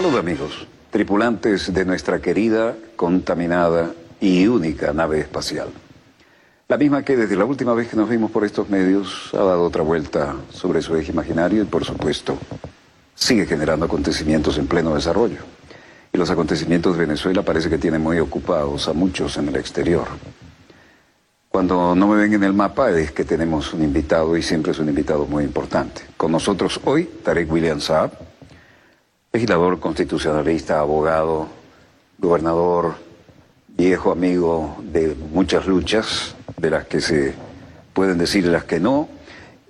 Salud amigos, tripulantes de nuestra querida, contaminada y única nave espacial. La misma que desde la última vez que nos vimos por estos medios ha dado otra vuelta sobre su eje imaginario y por supuesto sigue generando acontecimientos en pleno desarrollo. Y los acontecimientos de Venezuela parece que tienen muy ocupados a muchos en el exterior. Cuando no me ven en el mapa es que tenemos un invitado y siempre es un invitado muy importante. Con nosotros hoy Tarek William Saab, legislador, constitucionalista, abogado, gobernador, viejo amigo de muchas luchas, de las que se pueden decir y las que no,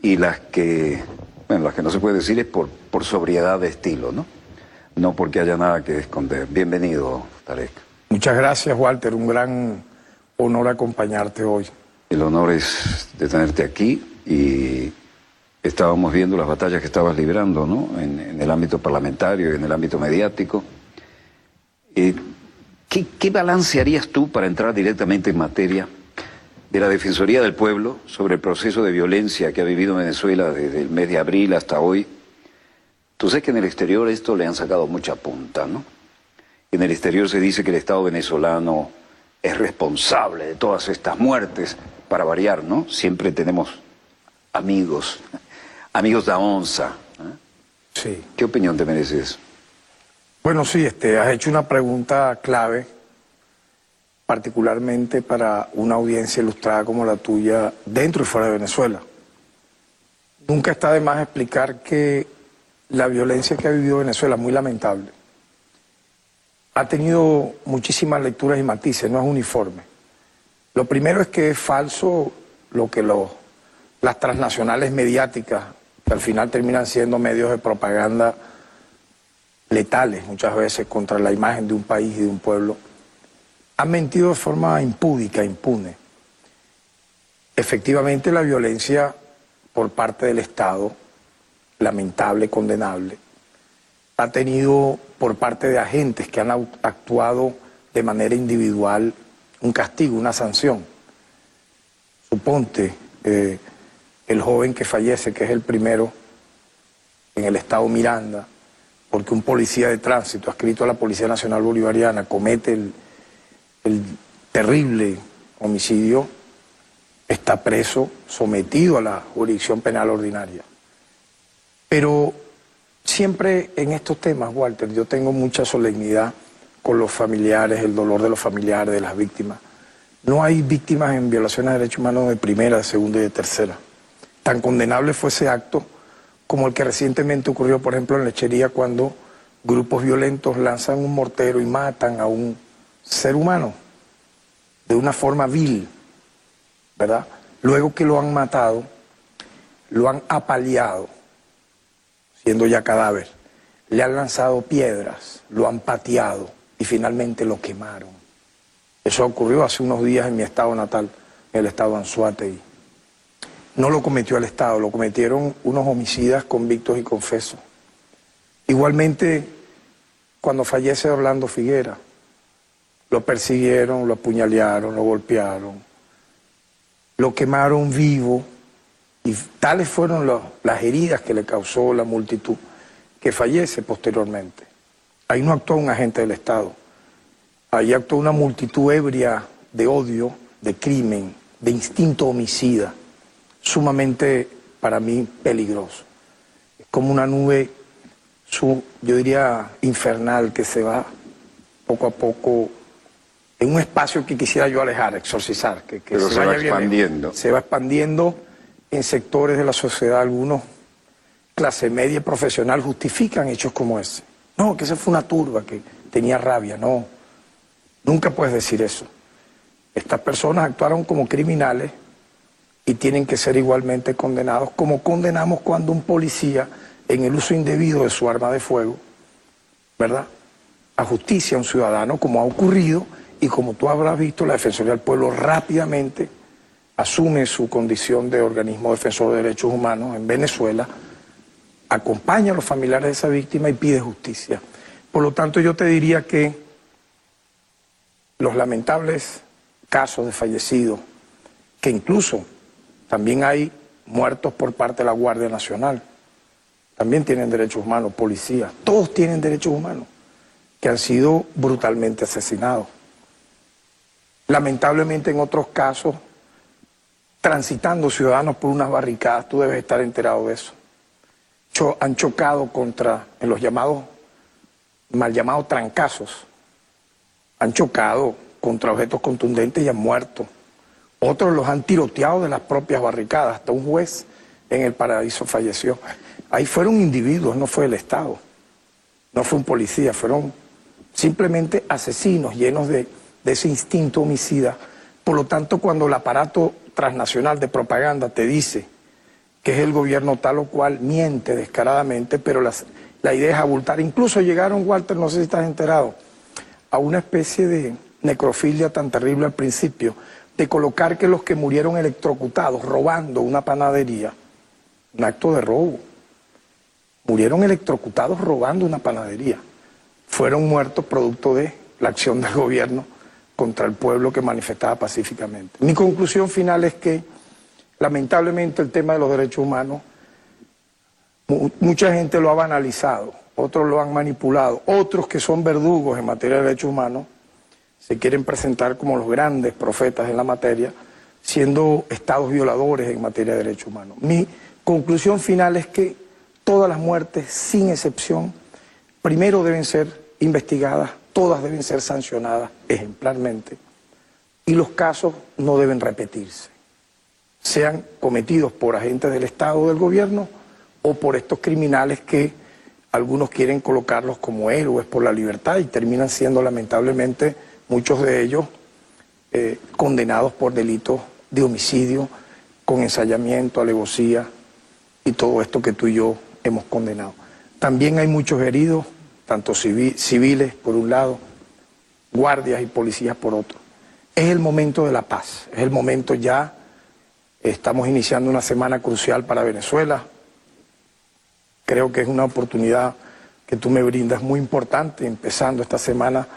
y las que no se puede decir es por sobriedad de estilo, ¿no? No porque haya nada que esconder. Bienvenido, Tarek. Muchas gracias, Walter. Un gran honor acompañarte hoy. El honor es de tenerte aquí y estábamos viendo las batallas que estabas librando, ¿no? En el ámbito parlamentario y en el ámbito mediático. ¿Qué balance harías tú para entrar directamente en materia de la Defensoría del Pueblo sobre el proceso de violencia que ha vivido Venezuela desde el mes de abril hasta hoy? Tú sabes que en el exterior esto le han sacado mucha punta, ¿no? En el exterior se dice que el Estado venezolano es responsable de todas estas muertes, para variar, ¿no? Siempre tenemos amigos da onza. Sí. ¿Qué opinión te mereces? Bueno, sí, has hecho una pregunta clave, particularmente para una audiencia ilustrada como la tuya, dentro y fuera de Venezuela. Nunca está de más explicar que la violencia que ha vivido Venezuela es muy lamentable. Ha tenido muchísimas lecturas y matices, no es uniforme. Lo primero es que es falso lo que las transnacionales mediáticas, que al final terminan siendo medios de propaganda letales muchas veces contra la imagen de un país y de un pueblo, han mentido de forma impúdica, impune. Efectivamente, la violencia por parte del Estado, lamentable, condenable, ha tenido por parte de agentes que han actuado de manera individual un castigo, una sanción. Suponte el joven que fallece, que es el primero en el estado Miranda, porque un policía de tránsito adscrito a la Policía Nacional Bolivariana comete el terrible homicidio, está preso, sometido a la jurisdicción penal ordinaria. Pero siempre en estos temas, Walter, yo tengo mucha solemnidad con los familiares, el dolor de los familiares, de las víctimas. No hay víctimas en violaciones de derechos humanos de primera, de segunda y de tercera. Tan condenable fue ese acto como el que recientemente ocurrió, por ejemplo, en Lechería, cuando grupos violentos lanzan un mortero y matan a un ser humano de una forma vil, ¿verdad? Luego que lo han matado, lo han apaleado, siendo ya cadáver, le han lanzado piedras, lo han pateado y finalmente lo quemaron. Eso ocurrió hace unos días en mi estado natal, en el estado de Anzoátegui. No lo cometió el Estado, lo cometieron unos homicidas convictos y confesos. Igualmente, cuando fallece Orlando Figuera, lo persiguieron, lo apuñalearon, lo golpearon, lo quemaron vivo, y tales fueron las heridas que le causó la multitud, que fallece posteriormente. Ahí no actuó un agente del Estado, ahí actuó una multitud ebria de odio, de crimen, de instinto homicida, sumamente, para mí, peligroso. Es como una nube, yo diría, infernal, que se va poco a poco en un espacio que quisiera yo alejar, exorcizar. Pero se va expandiendo. Se va expandiendo en sectores de la sociedad. Algunos, clase media y profesional, justifican hechos como ese. No, que esa fue una turba que tenía rabia. No, nunca puedes decir eso. Estas personas actuaron como criminales y tienen que ser igualmente condenados, como condenamos cuando un policía, en el uso indebido de su arma de fuego, ¿verdad?, ajusticia a un ciudadano, como ha ocurrido, y como tú habrás visto, la Defensoría del Pueblo rápidamente asume su condición de organismo defensor de derechos humanos en Venezuela, acompaña a los familiares de esa víctima y pide justicia. Por lo tanto, yo te diría que los lamentables casos de fallecidos, que incluso también hay muertos por parte de la Guardia Nacional, también tienen derechos humanos, policías, todos tienen derechos humanos. que han sido brutalmente asesinados. Lamentablemente en otros casos, transitando ciudadanos por unas barricadas, tú debes estar enterado de eso. Han chocado en los mal llamados trancazos, han chocado contra objetos contundentes y han muerto. Otros los han tiroteado de las propias barricadas, hasta un juez en el Paraíso falleció. Ahí fueron individuos, no fue el Estado, no fue un policía, fueron simplemente asesinos llenos de ese instinto homicida. Por lo tanto, cuando el aparato transnacional de propaganda te dice que es el gobierno tal o cual, miente descaradamente, pero la idea es abultar. Incluso llegaron, Walter, no sé si estás enterado, a una especie de necrofilia tan terrible al principio, de colocar que los que murieron electrocutados robando una panadería, un acto de robo, murieron electrocutados robando una panadería, fueron muertos producto de la acción del gobierno contra el pueblo que manifestaba pacíficamente. Mi conclusión final es que, lamentablemente, el tema de los derechos humanos, mucha gente lo ha banalizado, otros lo han manipulado, otros que son verdugos en materia de derechos humanos se quieren presentar como los grandes profetas en la materia, siendo estados violadores en materia de derechos humanos. Mi conclusión final es que todas las muertes, sin excepción, primero deben ser investigadas, todas deben ser sancionadas ejemplarmente, y los casos no deben repetirse, sean cometidos por agentes del Estado o del gobierno o por estos criminales que algunos quieren colocarlos como héroes por la libertad y terminan siendo lamentablemente muchos de ellos condenados por delitos de homicidio, con ensayamiento, alevosía y todo esto que tú y yo hemos condenado. También hay muchos heridos, tanto civiles por un lado, guardias y policías por otro. Es el momento de la paz, es el momento ya, estamos iniciando una semana crucial para Venezuela. Creo que es una oportunidad que tú me brindas muy importante, empezando esta semana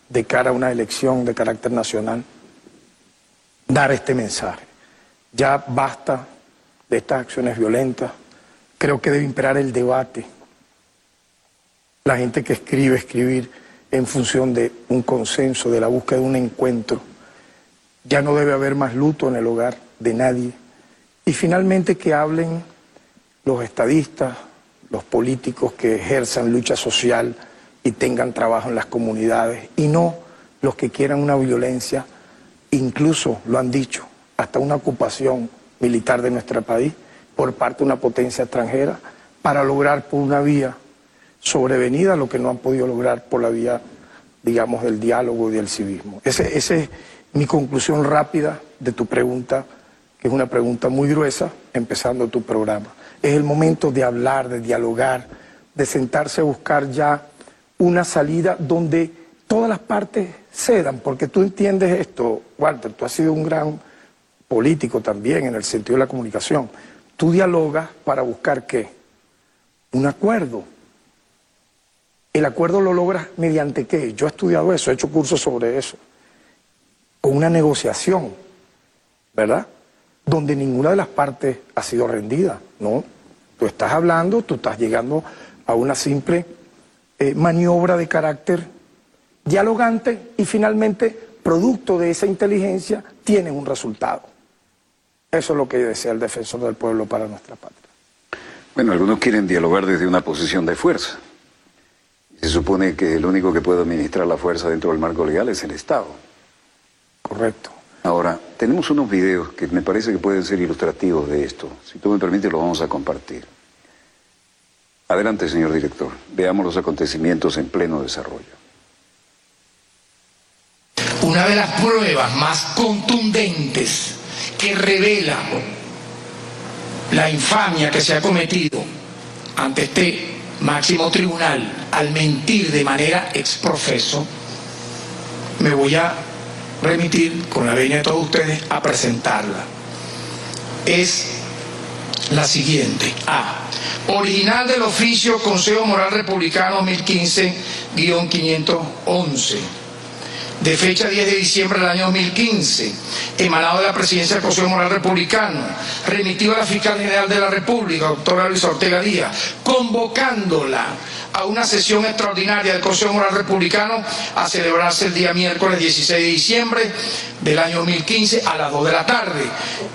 de cara a una elección de carácter nacional, dar este mensaje. Ya basta de estas acciones violentas, creo que debe imperar el debate. La gente que escribir en función de un consenso, de la búsqueda de un encuentro. Ya no debe haber más luto en el hogar de nadie. Y finalmente que hablen los estadistas, los políticos que ejerzan lucha social y tengan trabajo en las comunidades, y no los que quieran una violencia, incluso lo han dicho, hasta una ocupación militar de nuestro país por parte de una potencia extranjera para lograr por una vía sobrevenida lo que no han podido lograr por la vía, digamos, del diálogo y del civismo. Esa es mi conclusión rápida de tu pregunta, que es una pregunta muy gruesa, empezando tu programa. Es el momento de hablar, de dialogar, de sentarse a buscar ya una salida donde todas las partes cedan, porque tú entiendes esto, Walter, tú has sido un gran político también en el sentido de la comunicación. Tú dialogas para buscar ¿qué? Un acuerdo. El acuerdo lo logras mediante ¿qué? Yo he estudiado eso, he hecho cursos sobre eso. Con una negociación, ¿verdad? Donde ninguna de las partes ha sido rendida, ¿no? Tú estás hablando, tú estás llegando a una simple maniobra de carácter dialogante y finalmente, producto de esa inteligencia, tienes un resultado. Eso es lo que desea el defensor del pueblo para nuestra patria. Bueno, algunos quieren dialogar desde una posición de fuerza. Se supone que el único que puede administrar la fuerza dentro del marco legal es el Estado. Correcto. Ahora, tenemos unos videos que me parece que pueden ser ilustrativos de esto. Si tú me permites, los vamos a compartir. Adelante, señor director. Veamos los acontecimientos en pleno desarrollo. Una de las pruebas más contundentes que revela la infamia que se ha cometido ante este máximo tribunal al mentir de manera exprofeso, me voy a remitir, con la venia de todos ustedes, a presentarla. Es la siguiente. Original del oficio Consejo Moral Republicano 2015-511, de fecha 10 de diciembre del año 2015, emanado de la Presidencia del Consejo Moral Republicano, remitido a la Fiscal General de la República, doctora Luisa Ortega Díaz, convocándola a una sesión extraordinaria del Consejo General Republicano a celebrarse el día miércoles 16 de diciembre del año 2015 a las 2 de la tarde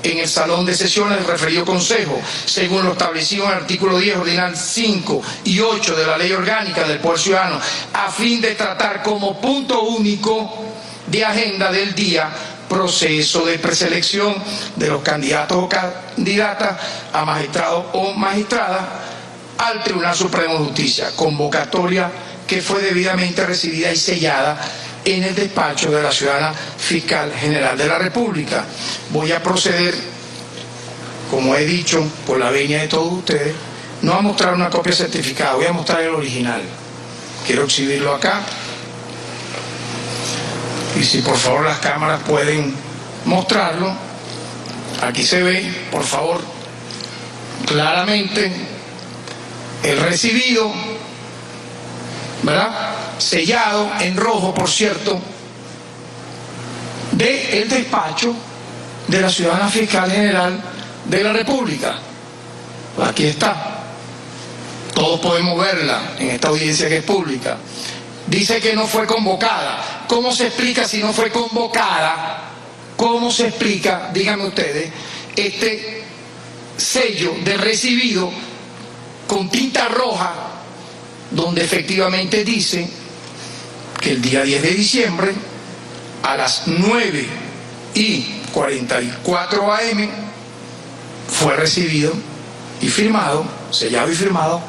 en el salón de sesiones del referido Consejo, según lo establecido en el artículo 10, ordinal 5 y 8 de la Ley Orgánica del Poder Ciudadano, a fin de tratar como punto único de agenda del día proceso de preselección de los candidatos o candidatas a magistrado o magistrada al Tribunal Supremo de Justicia, convocatoria que fue debidamente recibida y sellada en el despacho de la ciudadana Fiscal General de la República. Voy a proceder, como he dicho, por la venia de todos ustedes, no a mostrar una copia certificada, voy a mostrar el original. Quiero exhibirlo acá. Y si por favor las cámaras pueden mostrarlo, aquí se ve, por favor, claramente el recibido, ¿verdad? Sellado en rojo, por cierto, del despacho de la ciudadana Fiscal General de la República. Aquí está. Todos podemos verla en esta audiencia que es pública. Dice que no fue convocada. ¿Cómo se explica si no fue convocada? ¿Cómo se explica, díganme ustedes, este sello de recibido con tinta roja, donde efectivamente dice que el día 10 de diciembre, a las 9:44 AM, fue recibido y firmado, sellado y firmado,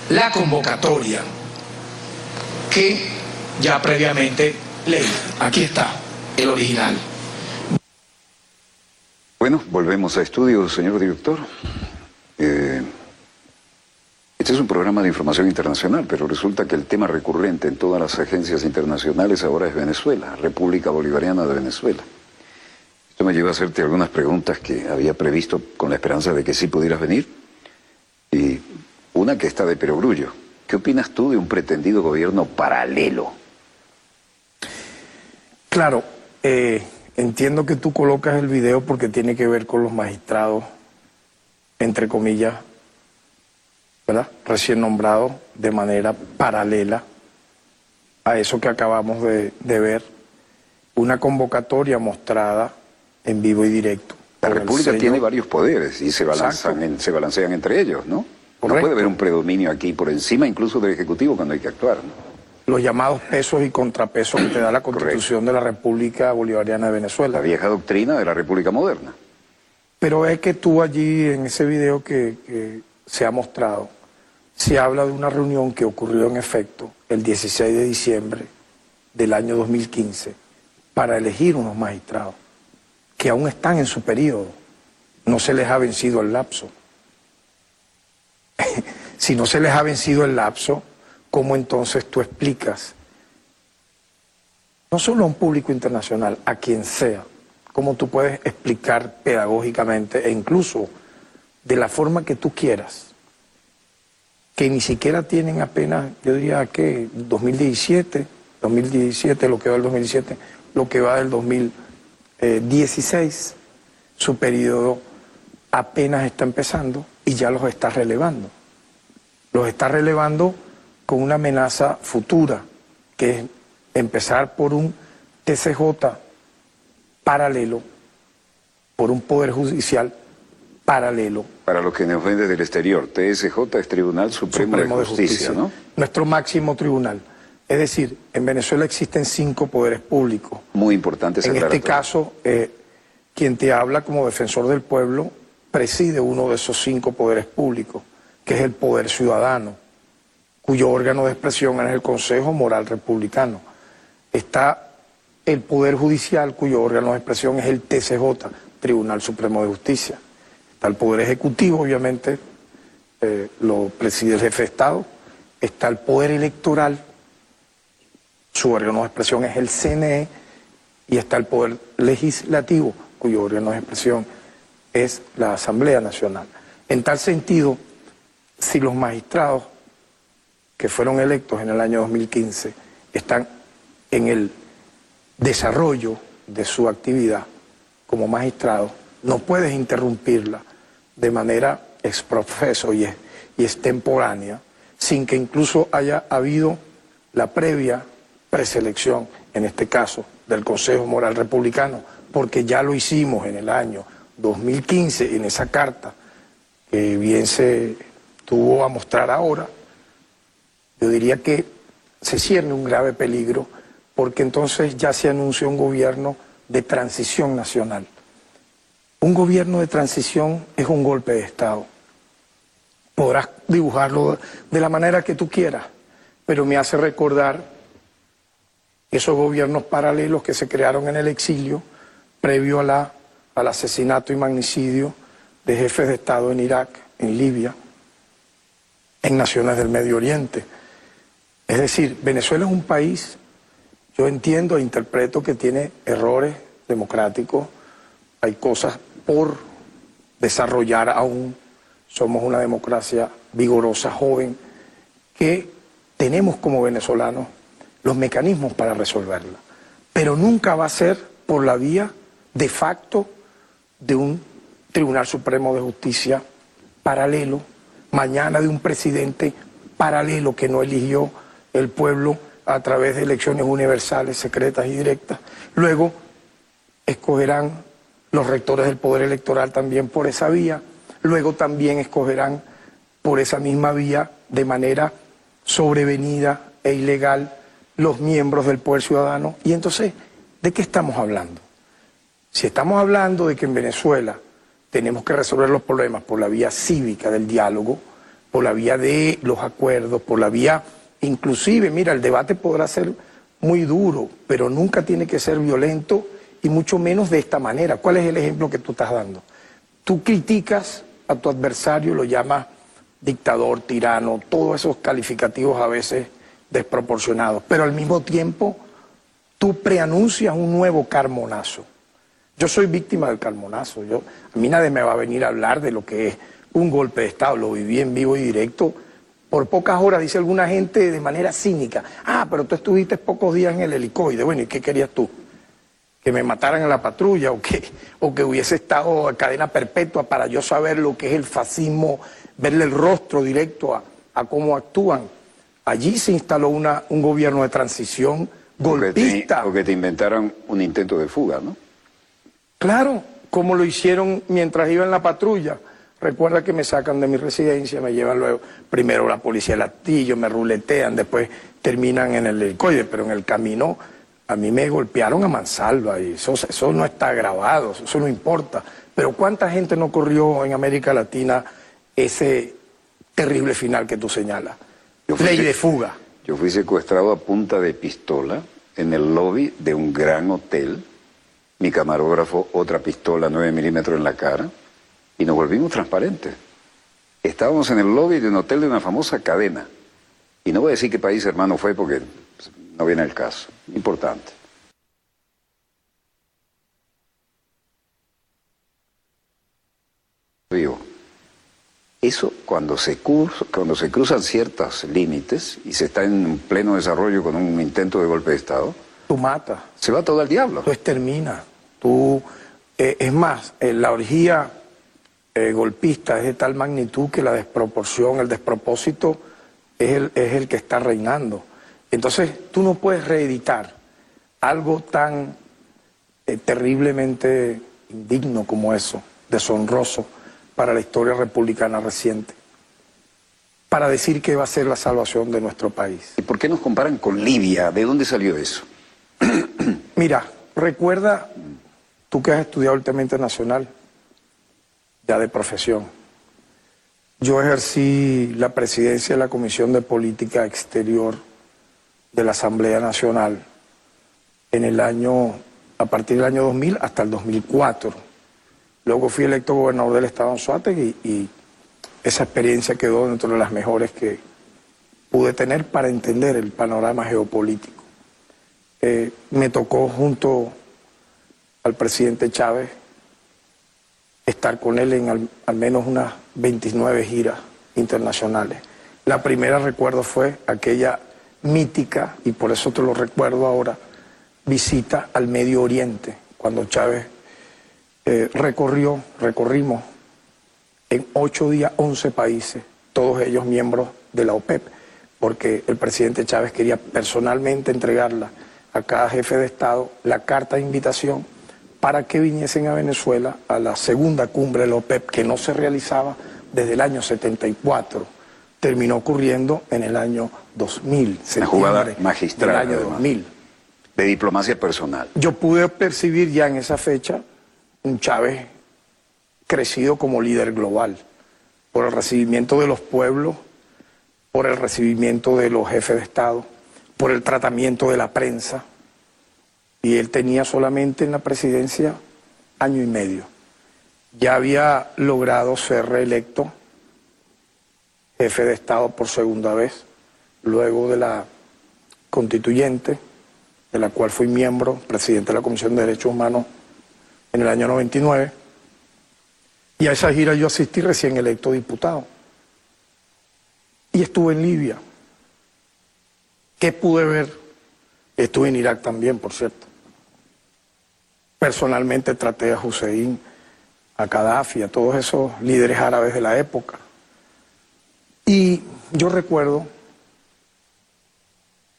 la convocatoria que ya previamente leí. Aquí está el original. Bueno, volvemos a estudios, señor director. Este es un programa de información internacional, pero resulta que el tema recurrente en todas las agencias internacionales ahora es Venezuela, República Bolivariana de Venezuela. Esto me lleva a hacerte algunas preguntas que había previsto con la esperanza de que sí pudieras venir. Y una que está de perogrullo. ¿Qué opinas tú de un pretendido gobierno paralelo? Claro, entiendo que tú colocas el video porque tiene que ver con los magistrados, entre comillas, ¿verdad?, recién nombrados de manera paralela a eso que acabamos de ver, una convocatoria mostrada en vivo y directo. La República tiene varios poderes y se balancean entre ellos, ¿no? Correcto. No puede haber un predominio aquí por encima incluso del Ejecutivo cuando hay que actuar, ¿no? Los llamados pesos y contrapesos que te da la Constitución de la República Bolivariana de Venezuela. La vieja doctrina de la República moderna. Pero es que tú allí, en ese video que se ha mostrado, se habla de una reunión que ocurrió en efecto el 16 de diciembre del año 2015 para elegir unos magistrados que aún están en su periodo. No se les ha vencido el lapso. Si no se les ha vencido el lapso, ¿cómo entonces tú explicas, no solo a un público internacional, a quien sea, cómo tú puedes explicar pedagógicamente e incluso de la forma que tú quieras, que ni siquiera tienen apenas, yo diría que 2017, lo que va del 2017, lo que va del 2016, su periodo apenas está empezando y ya los está relevando. Los está relevando con una amenaza futura, que es empezar por un TCJ paralelo, por un Poder Judicial paralelo. Para los que nos ven desde el exterior, TSJ es Tribunal Supremo de Justicia, ¿no? Nuestro máximo tribunal. Es decir, en Venezuela existen 5 poderes públicos. Muy importante esa aclaratoria. En este caso, quien te habla como defensor del pueblo preside uno de esos 5 poderes públicos, que es el Poder Ciudadano, cuyo órgano de expresión es el Consejo Moral Republicano. Está el Poder Judicial, cuyo órgano de expresión es el TCJ, Tribunal Supremo de Justicia. Está el Poder Ejecutivo, obviamente, lo preside el jefe de Estado. Está el Poder Electoral, su órgano de expresión es el CNE. Y está el Poder Legislativo, cuyo órgano de expresión es la Asamblea Nacional. En tal sentido, si los magistrados que fueron electos en el año 2015 están en el desarrollo de su actividad como magistrados, no puedes interrumpirla de manera exprofeso y extemporánea, sin que incluso haya habido la previa preselección, en este caso, del Consejo Moral Republicano, porque ya lo hicimos en el año 2015 en esa carta, que bien se tuvo a mostrar ahora. Yo diría que se cierne un grave peligro, porque entonces ya se anuncia un gobierno de transición nacional. Un gobierno de transición es un golpe de Estado. Podrás dibujarlo de la manera que tú quieras, pero me hace recordar esos gobiernos paralelos que se crearon en el exilio previo al asesinato y magnicidio de jefes de Estado en Irak, en Libia, en naciones del Medio Oriente. Es decir, Venezuela es un país, yo entiendo e interpreto que tiene errores democráticos, hay cosas por desarrollar aún, somos una democracia vigorosa, joven, que tenemos como venezolanos los mecanismos para resolverla, pero nunca va a ser por la vía de facto de un Tribunal Supremo de Justicia paralelo, mañana de un presidente paralelo que no eligió el pueblo a través de elecciones universales, secretas y directas. Luego escogerán los rectores del Poder Electoral también por esa vía, luego también escogerán por esa misma vía de manera sobrevenida e ilegal los miembros del Poder Ciudadano. Y entonces, ¿de qué estamos hablando? Si estamos hablando de que en Venezuela tenemos que resolver los problemas por la vía cívica del diálogo, por la vía de los acuerdos, por la vía, inclusive, mira, el debate podrá ser muy duro, pero nunca tiene que ser violento y mucho menos de esta manera. ¿Cuál es el ejemplo que tú estás dando? Tú criticas a tu adversario, lo llamas dictador, tirano, todos esos calificativos a veces desproporcionados, pero al mismo tiempo tú preanuncias un nuevo Carmonazo. Yo soy víctima del Carmonazo, a mí nadie me va a venir a hablar de lo que es un golpe de Estado, lo viví en vivo y directo, por pocas horas, dice alguna gente de manera cínica, pero tú estuviste pocos días en el helicoide, bueno, ¿y qué querías tú? ¿Que me mataran en la patrulla o que hubiese estado a cadena perpetua para yo saber lo que es el fascismo, verle el rostro directo a cómo actúan? Allí se instaló un gobierno de transición golpista. Porque te inventaron un intento de fuga, ¿no? Claro, como lo hicieron mientras iba en la patrulla. Recuerda que me sacan de mi residencia, me llevan luego, primero la policía de Latillo, me ruletean, después terminan en el helicoide, pero en el camino a mí me golpearon a mansalva y eso no está grabado, eso no importa. Pero ¿cuánta gente no corrió en América Latina ese terrible final que tú señalas? Ley de fuga. Yo fui secuestrado a punta de pistola en el lobby de un gran hotel, mi camarógrafo otra pistola 9 milímetros en la cara, y nos volvimos transparentes. Estábamos en el lobby de un hotel de una famosa cadena, y no voy a decir qué país hermano fue porque no viene el caso, importante. Digo, eso cuando se cruzan ciertos límites y se está en pleno desarrollo con un intento de golpe de Estado, tú matas. Se va todo al diablo. Tú exterminas. Es más, la orgía golpista es de tal magnitud que la desproporción, el despropósito es el que está reinando. Entonces tú no puedes reeditar algo tan terriblemente indigno como eso, deshonroso para la historia republicana reciente, para decir que va a ser la salvación de nuestro país. ¿Y por qué nos comparan con Libia? ¿De dónde salió eso? Mira, recuerda, tú que has estudiado el tema internacional, ya de profesión, yo ejercí la presidencia de la Comisión de Política Exterior de la Asamblea Nacional a partir del año 2000 hasta el 2004. Luego fui electo gobernador del estado Anzoátegui y esa experiencia quedó dentro de las mejores que pude tener para entender el panorama geopolítico. Me tocó junto al presidente Chávez estar con él en al menos unas 29 giras internacionales. La primera, recuerdo, fue aquella mítica, y por eso te lo recuerdo ahora, visita al Medio Oriente, cuando Chávez recorrimos en 8 días 11 países, todos ellos miembros de la OPEP, porque el presidente Chávez quería personalmente entregarla a cada jefe de Estado la carta de invitación para que viniesen a Venezuela a la segunda cumbre de la OPEP, que no se realizaba desde el año 74. Terminó ocurriendo en el año 2000, una jugada magistral del año 2000. De diplomacia personal. Yo pude percibir ya en esa fecha un Chávez crecido como líder global, por el recibimiento de los pueblos, por el recibimiento de los jefes de Estado, por el tratamiento de la prensa. Y él tenía solamente en la presidencia año y medio. Ya había logrado ser reelecto jefe de Estado por segunda vez, luego de la constituyente, de la cual fui miembro, presidente de la Comisión de Derechos Humanos en el año 99. Y a esa gira yo asistí recién electo diputado. Y estuve en Libia. ¿Qué pude ver? Estuve en Irak también, por cierto. Personalmente traté a Hussein, a Gaddafi, a todos esos líderes árabes de la época. Y yo recuerdo,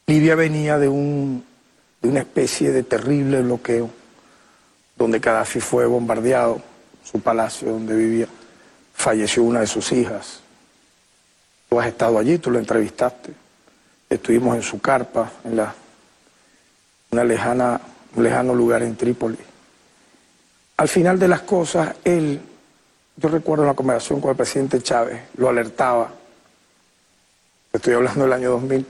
Libia venía de una especie de terrible bloqueo, donde Gaddafi fue bombardeado, su palacio donde vivía, falleció una de sus hijas. Tú has estado allí, tú lo entrevistaste. Estuvimos en su carpa, en un lejano lugar en Trípoli. Al final de las cosas, yo recuerdo una conversación con el presidente Chávez, lo alertaba, estoy hablando del año 2000,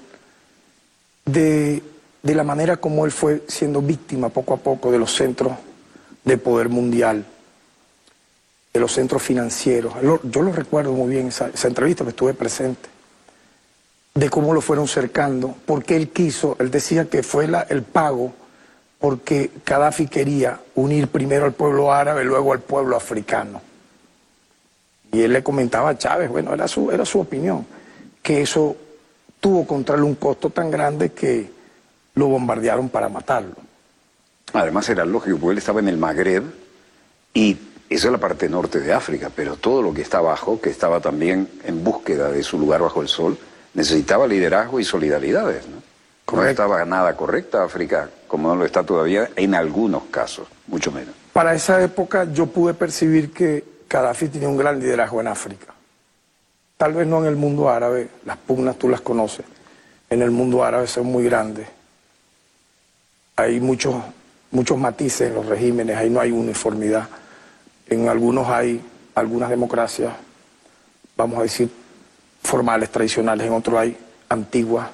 de la manera como él fue siendo víctima poco a poco de los centros de poder mundial, de los centros financieros. Yo lo recuerdo muy bien, esa entrevista que estuve presente, de cómo lo fueron cercando, porque él decía que fue el pago, porque Gaddafi quería unir primero al pueblo árabe, luego al pueblo africano. Y él le comentaba a Chávez, bueno, era su opinión, que eso tuvo contra él un costo tan grande que lo bombardearon para matarlo. Además era lógico, porque él estaba en el Magreb y esa es la parte norte de África, pero todo lo que está abajo, que estaba también en búsqueda de su lugar bajo el sol, necesitaba liderazgo y solidaridades, ¿no? No estaba nada correcta África, como no lo está todavía en algunos casos, mucho menos. Para esa época yo pude percibir que Gaddafi tenía un gran liderazgo en África. Tal vez no en el mundo árabe, las pugnas tú las conoces, en el mundo árabe son muy grandes. Hay muchos matices en los regímenes, ahí no hay uniformidad. En algunos hay algunas democracias, vamos a decir, formales, tradicionales, en otros hay antiguas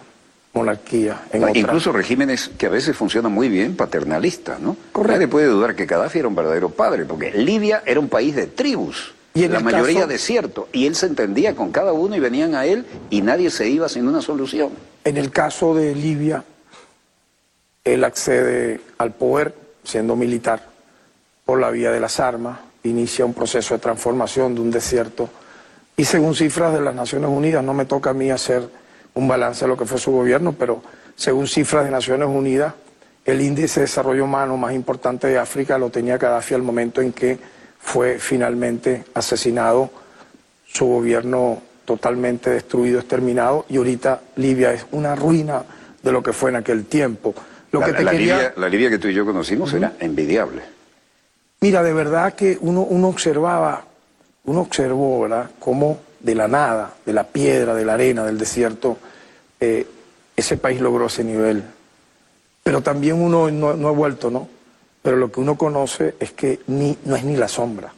monarquías. Incluso regímenes que a veces funcionan muy bien, paternalistas, ¿no? Correcto. Nadie puede dudar que Gaddafi era un verdadero padre, porque Libia era un país de tribus, y la mayoría desierto, y él se entendía con cada uno y venían a él y nadie se iba sin una solución. En el caso de Libia, él accede al poder siendo militar por la vía de las armas, inicia un proceso de transformación de un desierto y según cifras de las Naciones Unidas, no me toca a mí hacer un balance de lo que fue su gobierno, pero según cifras de Naciones Unidas, el índice de desarrollo humano más importante de África lo tenía Gaddafi al momento en que fue finalmente asesinado, su gobierno totalmente destruido, exterminado, y ahorita Libia es una ruina de lo que fue en aquel tiempo. La Libia que tú y yo conocimos era envidiable. Mira, de verdad que uno observó, ¿verdad?, cómo de la nada, de la piedra, de la arena, del desierto, ese país logró ese nivel. Pero también uno no ha vuelto, ¿no? Pero lo que uno conoce es que no es ni la sombra.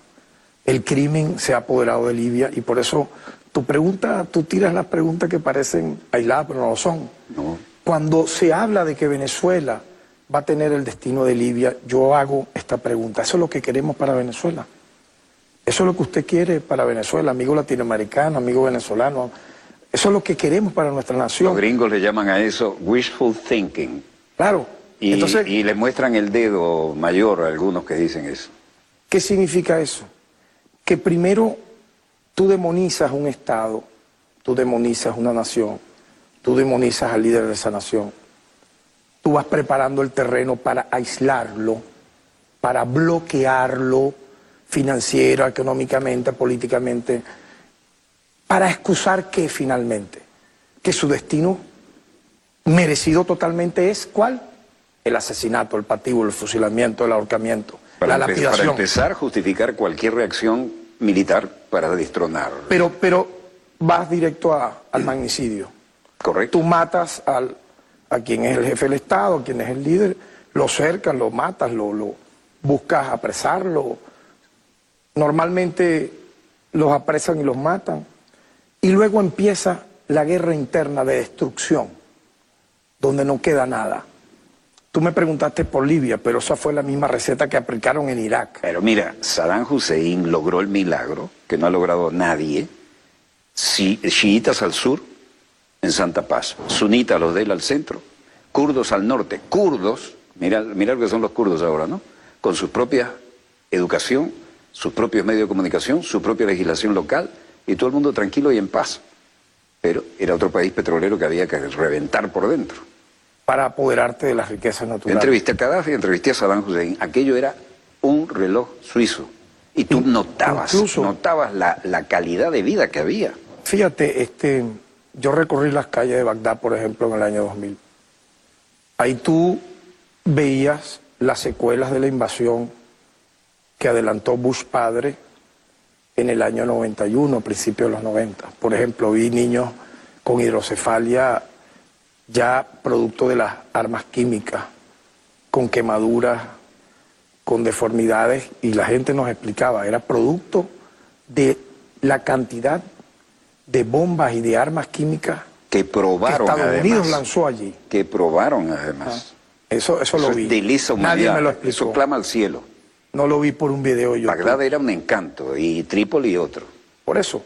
El crimen se ha apoderado de Libia y por eso tú tiras las preguntas que parecen aisladas, pero no lo son. No. Cuando se habla de que Venezuela va a tener el destino de Libia, yo hago esta pregunta. ¿Eso es lo que queremos para Venezuela? ¿Eso es lo que usted quiere para Venezuela, amigo latinoamericano, amigo venezolano? ¿Eso es lo que queremos para nuestra nación? Los gringos le llaman a eso wishful thinking. Claro. Y Entonces, le muestran el dedo mayor a algunos que dicen eso. ¿Qué significa eso? Que primero tú demonizas un Estado, tú demonizas una nación, tú demonizas al líder de esa nación. Tú vas preparando el terreno para aislarlo, para bloquearlo financiera, económicamente, políticamente, para excusar ¿qué finalmente? que su destino merecido totalmente es ¿cuál? El asesinato, el patíbulo, el fusilamiento, el ahorcamiento, la lapidación. Para empezar, justificar cualquier reacción militar para destronar. Pero vas directo al magnicidio. Correcto. Tú matas a quien es el jefe del Estado, a quien es el líder, lo cercas, lo matas, lo buscas apresarlo. Normalmente los apresan y los matan. Y luego empieza la guerra interna de destrucción, donde no queda nada. Tú me preguntaste por Libia, pero esa fue la misma receta que aplicaron en Irak. Pero mira, Saddam Hussein logró el milagro, que no ha logrado nadie, chiitas al sur, en Santa Paz, sunitas los de él al centro, kurdos al norte, kurdos, mira lo que son los kurdos ahora, ¿no? Con su propia educación, sus propios medios de comunicación, su propia legislación local, y todo el mundo tranquilo y en paz. Pero era otro país petrolero que había que reventar por dentro. Para apoderarte de las riquezas naturales. Entrevisté a Gaddafi, entrevisté a Saddam Hussein. Aquello era un reloj suizo. Y tú notabas la calidad de vida que había. Fíjate, yo recorrí las calles de Bagdad, por ejemplo, en el año 2000. Ahí tú veías las secuelas de la invasión que adelantó Bush padre en el año 91, a principios de los 90. Por ejemplo, vi niños con hidrocefalia ya producto de las armas químicas, con quemaduras, con deformidades, y la gente nos explicaba, era producto de la cantidad de bombas y de armas químicas que probaron, que Estados Unidos lanzó allí. Que probaron además. Eso lo vi. De lesa humanidad. Nadie me lo explicó. Eso clama al cielo. No lo vi por un video de YouTube. Bagdad era un encanto, y Trípoli otro. Por eso,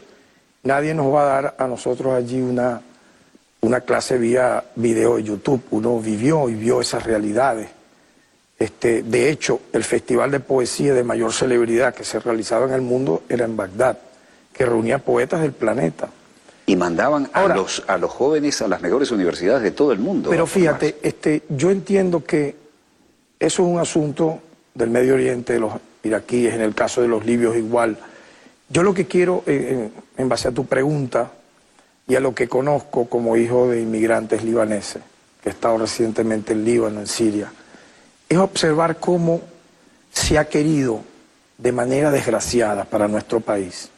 nadie nos va a dar a nosotros allí una clase vía video de YouTube. Uno vivió y vio esas realidades. De hecho, el festival de poesía de mayor celebridad que se realizaba en el mundo era en Bagdad, que reunía poetas del planeta. Y mandaban a los jóvenes a las mejores universidades de todo el mundo. Pero fíjate, yo entiendo que eso es un asunto del Medio Oriente, de los iraquíes, en el caso de los libios igual. Yo lo que quiero, en base a tu pregunta y a lo que conozco como hijo de inmigrantes libaneses, que he estado recientemente en Líbano, en Siria, es observar cómo se ha querido, de manera desgraciada para nuestro país,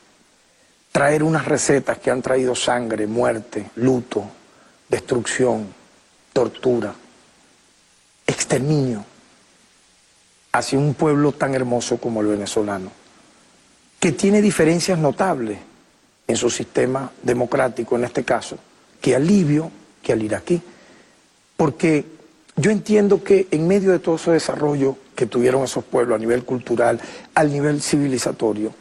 traer unas recetas que han traído sangre, muerte, luto, destrucción, tortura, exterminio, hacia un pueblo tan hermoso como el venezolano, que tiene diferencias notables en su sistema democrático, en este caso, que al libio, que al iraquí. Porque yo entiendo que en medio de todo ese desarrollo que tuvieron esos pueblos a nivel cultural, al nivel civilizatorio,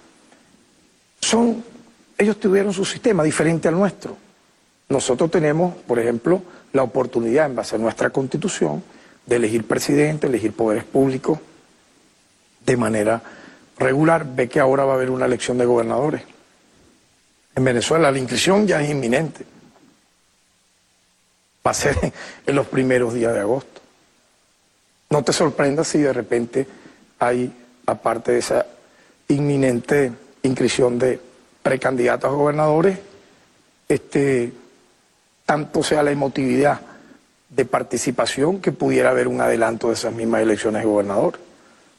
ellos tuvieron su sistema diferente al nuestro. Nosotros tenemos, por ejemplo, la oportunidad, en base a nuestra Constitución, de elegir presidente, elegir poderes públicos de manera regular. Ve que ahora va a haber una elección de gobernadores. En Venezuela la inscripción ya es inminente. Va a ser en los primeros días de agosto. No te sorprendas si de repente hay, aparte de esa inminente inscripción de precandidatos a gobernadores, tanto sea la emotividad de participación que pudiera haber un adelanto de esas mismas elecciones de gobernador.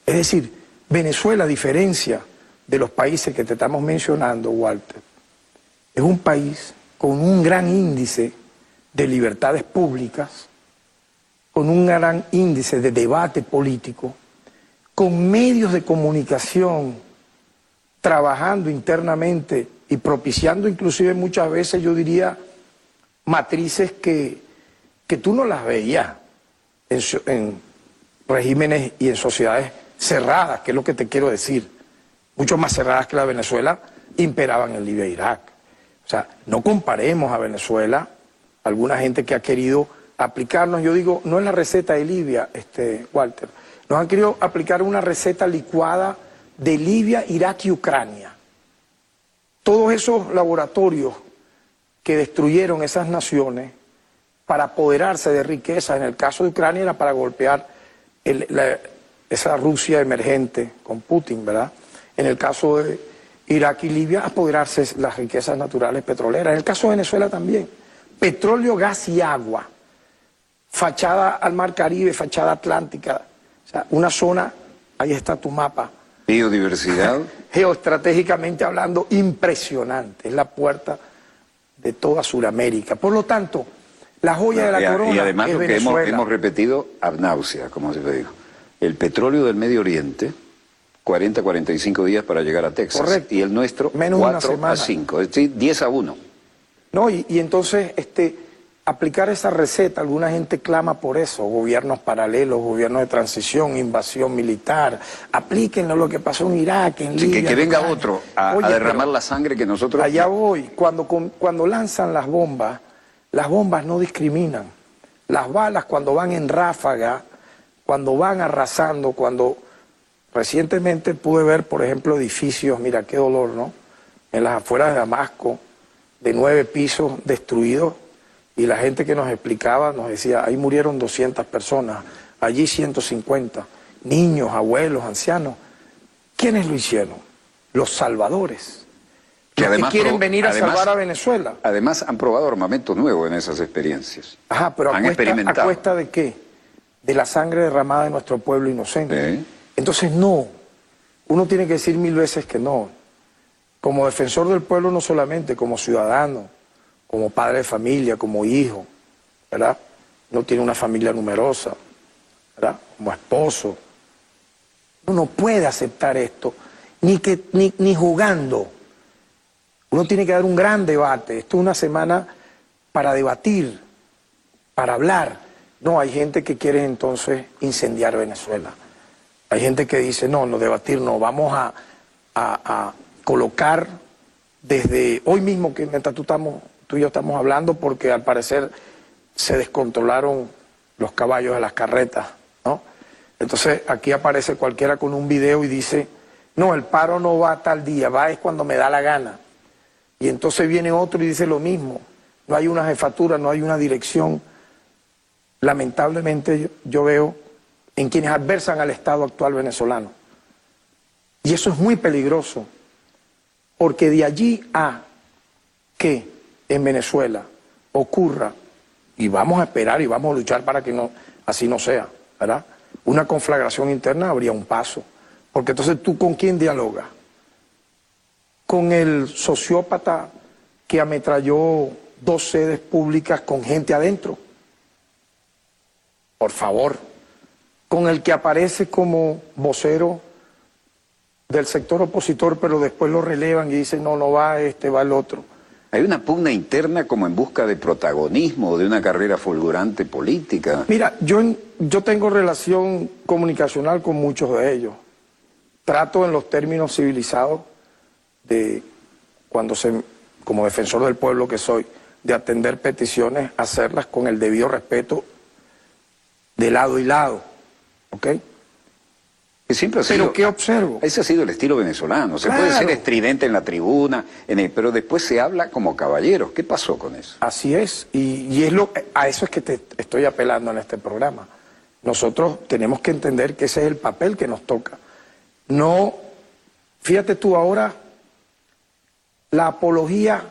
Es decir, Venezuela, a diferencia de los países que te estamos mencionando, Walter, es un país con un gran índice de libertades públicas, con un gran índice de debate político, con medios de comunicación trabajando internamente y propiciando inclusive muchas veces, yo diría, matrices que tú no las veías en regímenes y en sociedades cerradas, que es lo que te quiero decir, mucho más cerradas que la de Venezuela, imperaban en Libia e Irak. O sea, no comparemos a Venezuela, alguna gente que ha querido aplicarnos, yo digo, no es la receta de Libia, Walter, nos han querido aplicar una receta licuada de Libia, Irak y Ucrania. Todos esos laboratorios que destruyeron esas naciones para apoderarse de riqueza, en el caso de Ucrania era para golpear esa Rusia emergente con Putin, ¿verdad? En el caso de Irak y Libia, apoderarse de las riquezas naturales petroleras. En el caso de Venezuela también. petróleo, gas y agua, fachada al Mar Caribe, fachada atlántica, o sea, una zona, ahí está tu mapa. Biodiversidad. Geoestratégicamente hablando, impresionante, es la puerta de toda Sudamérica. Por lo tanto, la joya de la corona y además es lo que Venezuela. hemos repetido ad náusea, como se dijo. El petróleo del Medio Oriente, 40, 45 días para llegar a Texas. Correcto. Y el nuestro, Menos una 4 semana. a 5, es decir, 10 a 1. No, y entonces aplicar esa receta, alguna gente clama por eso, gobiernos paralelos, gobiernos de transición, invasión militar, aplíquenlo lo que pasó en Irak, en Sí, Libia. que venga Ucrania. otro a Oye, derramar pero la sangre que nosotros... allá voy, cuando lanzan las bombas no discriminan. Las balas cuando van en ráfaga, cuando van arrasando, cuando... Recientemente pude ver, por ejemplo, edificios, mira qué dolor, ¿no? En las afueras de Damasco, de 9 pisos destruidos, y la gente que nos explicaba nos decía, ahí murieron 200 personas, allí 150, niños, abuelos, ancianos. ¿Quiénes lo hicieron? Los salvadores. Los que quieren venir a salvar a Venezuela. Además han probado armamento nuevo en esas experiencias. Ajá, pero ¿a cuesta de qué? De la sangre derramada de nuestro pueblo inocente. Sí. Entonces no, uno tiene que decir 1000 veces que no. Como defensor del pueblo no solamente, como ciudadano, como padre de familia, como hijo, ¿verdad? No tiene una familia numerosa, ¿verdad? Como esposo. Uno no puede aceptar esto, ni jugando. Uno tiene que dar un gran debate. Esto es una semana para debatir, para hablar. No, hay gente que quiere entonces incendiar Venezuela. Hay gente que dice, no, debatir no, vamos a colocar desde hoy mismo, que mientras tú y yo estamos hablando, porque al parecer se descontrolaron los caballos de las carretas, ¿no? Entonces aquí aparece cualquiera con un video y dice, no, el paro no va tal día, va es cuando me da la gana. Y entonces viene otro y dice lo mismo, no hay una jefatura, no hay una dirección. Lamentablemente yo veo en quienes adversan al Estado actual venezolano. Y eso es muy peligroso, porque de allí a que en Venezuela ocurra, y vamos a esperar y vamos a luchar para que así no sea, ¿verdad? Una conflagración interna habría un paso, porque entonces tú ¿con quién dialogas? Con el sociópata que ametralló 2 sedes públicas con gente adentro. Por favor. Con el que aparece como vocero del sector opositor, pero después lo relevan y dicen, no va va el otro. Hay una pugna interna como en busca de protagonismo, de una carrera fulgurante política. Mira, yo tengo relación comunicacional con muchos de ellos. Trato en los términos civilizados de como defensor del pueblo que soy, de atender peticiones, hacerlas con el debido respeto de lado y lado. ¿Ok? Que siempre ha sido, ¿pero qué observo? Ese ha sido el estilo venezolano. Se puede ser estridente en la tribuna, pero después se habla como caballeros. ¿Qué pasó con eso? Así es, y a eso es que te estoy apelando en este programa. Nosotros tenemos que entender que ese es el papel que nos toca. No, fíjate tú ahora, la apología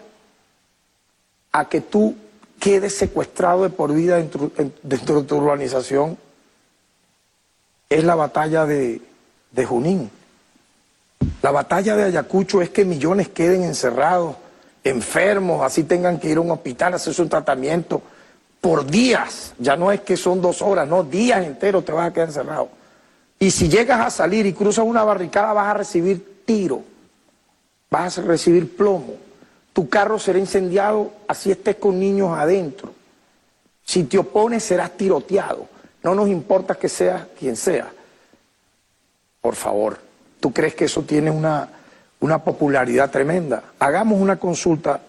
a que tú quedes secuestrado de por vida dentro de tu urbanización es la batalla de Junín. La batalla de Ayacucho es que millones queden encerrados, enfermos, así tengan que ir a un hospital, hacerse un tratamiento por días. Ya no es que son 2 horas, no, días enteros te vas a quedar encerrado. Y si llegas a salir y cruzas una barricada vas a recibir tiro, vas a recibir plomo. Tu carro será incendiado así estés con niños adentro. Si te opones serás tiroteado. No nos importa que seas quien sea. Por favor, ¿tú crees que eso tiene una popularidad tremenda? Hagamos una consulta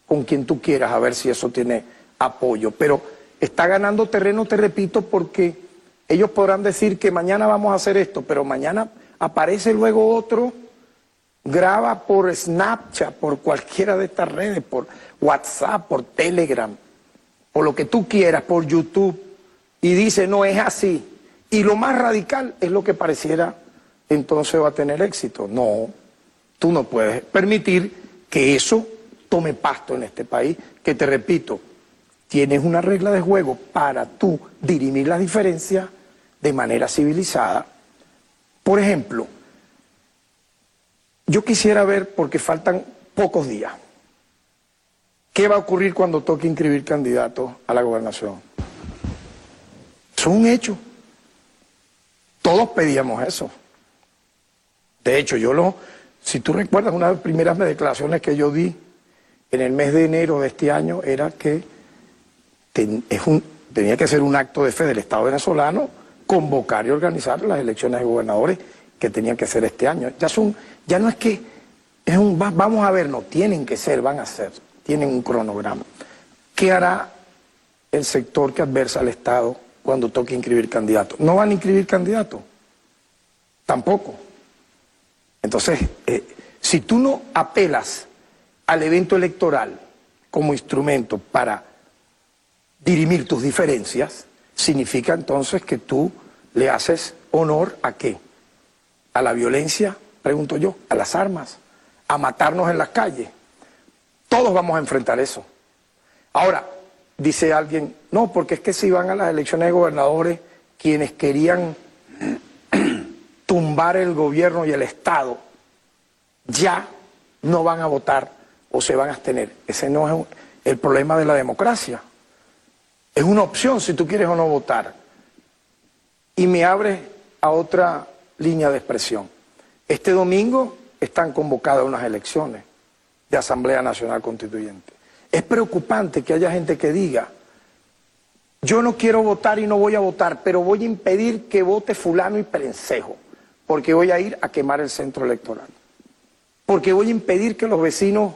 con quien tú quieras a ver si eso tiene apoyo. Pero está ganando terreno, te repito, porque ellos podrán decir que mañana vamos a hacer esto, pero mañana aparece luego otro, graba por Snapchat, por cualquiera de estas redes, por WhatsApp, por Telegram, por lo que tú quieras, por YouTube. Y dice, no es así. Y lo más radical es lo que pareciera entonces va a tener éxito. No, tú no puedes permitir que eso tome pasto en este país, que te repito, tienes una regla de juego para tú dirimir las diferencias de manera civilizada. Por ejemplo, yo quisiera ver, porque faltan pocos días, ¿qué va a ocurrir cuando toque inscribir candidatos a la gobernación? Eso es un hecho. Todos pedíamos eso. De hecho, si tú recuerdas, una de las primeras declaraciones que yo di en el mes de enero de este año era que tenía que ser un acto de fe del Estado venezolano convocar y organizar las elecciones de gobernadores que tenían que ser este año. Ya no es que vamos a ver, no, tienen que ser, van a ser, tienen un cronograma. ¿Qué hará el sector que adversa al Estado cuando toque inscribir candidatos? ¿No van a inscribir candidatos? Tampoco. Entonces, si tú no apelas al evento electoral como instrumento para dirimir tus diferencias, significa entonces que tú le haces honor ¿a qué? A la violencia, pregunto yo, a las armas, a matarnos en las calles. Todos vamos a enfrentar eso. Ahora, dice alguien, no, porque es que si van a las elecciones de gobernadores, quienes querían tumbar el gobierno y el Estado, ya no van a votar o se van a abstener. Ese no es el problema de la democracia. Es una opción si tú quieres o no votar. Y me abre a otra línea de expresión. Este domingo están convocadas unas elecciones de Asamblea Nacional Constituyente. Es preocupante que haya gente que diga, yo no quiero votar y no voy a votar, pero voy a impedir que vote fulano y perencejo, porque voy a ir a quemar el centro electoral. Porque voy a impedir que los vecinos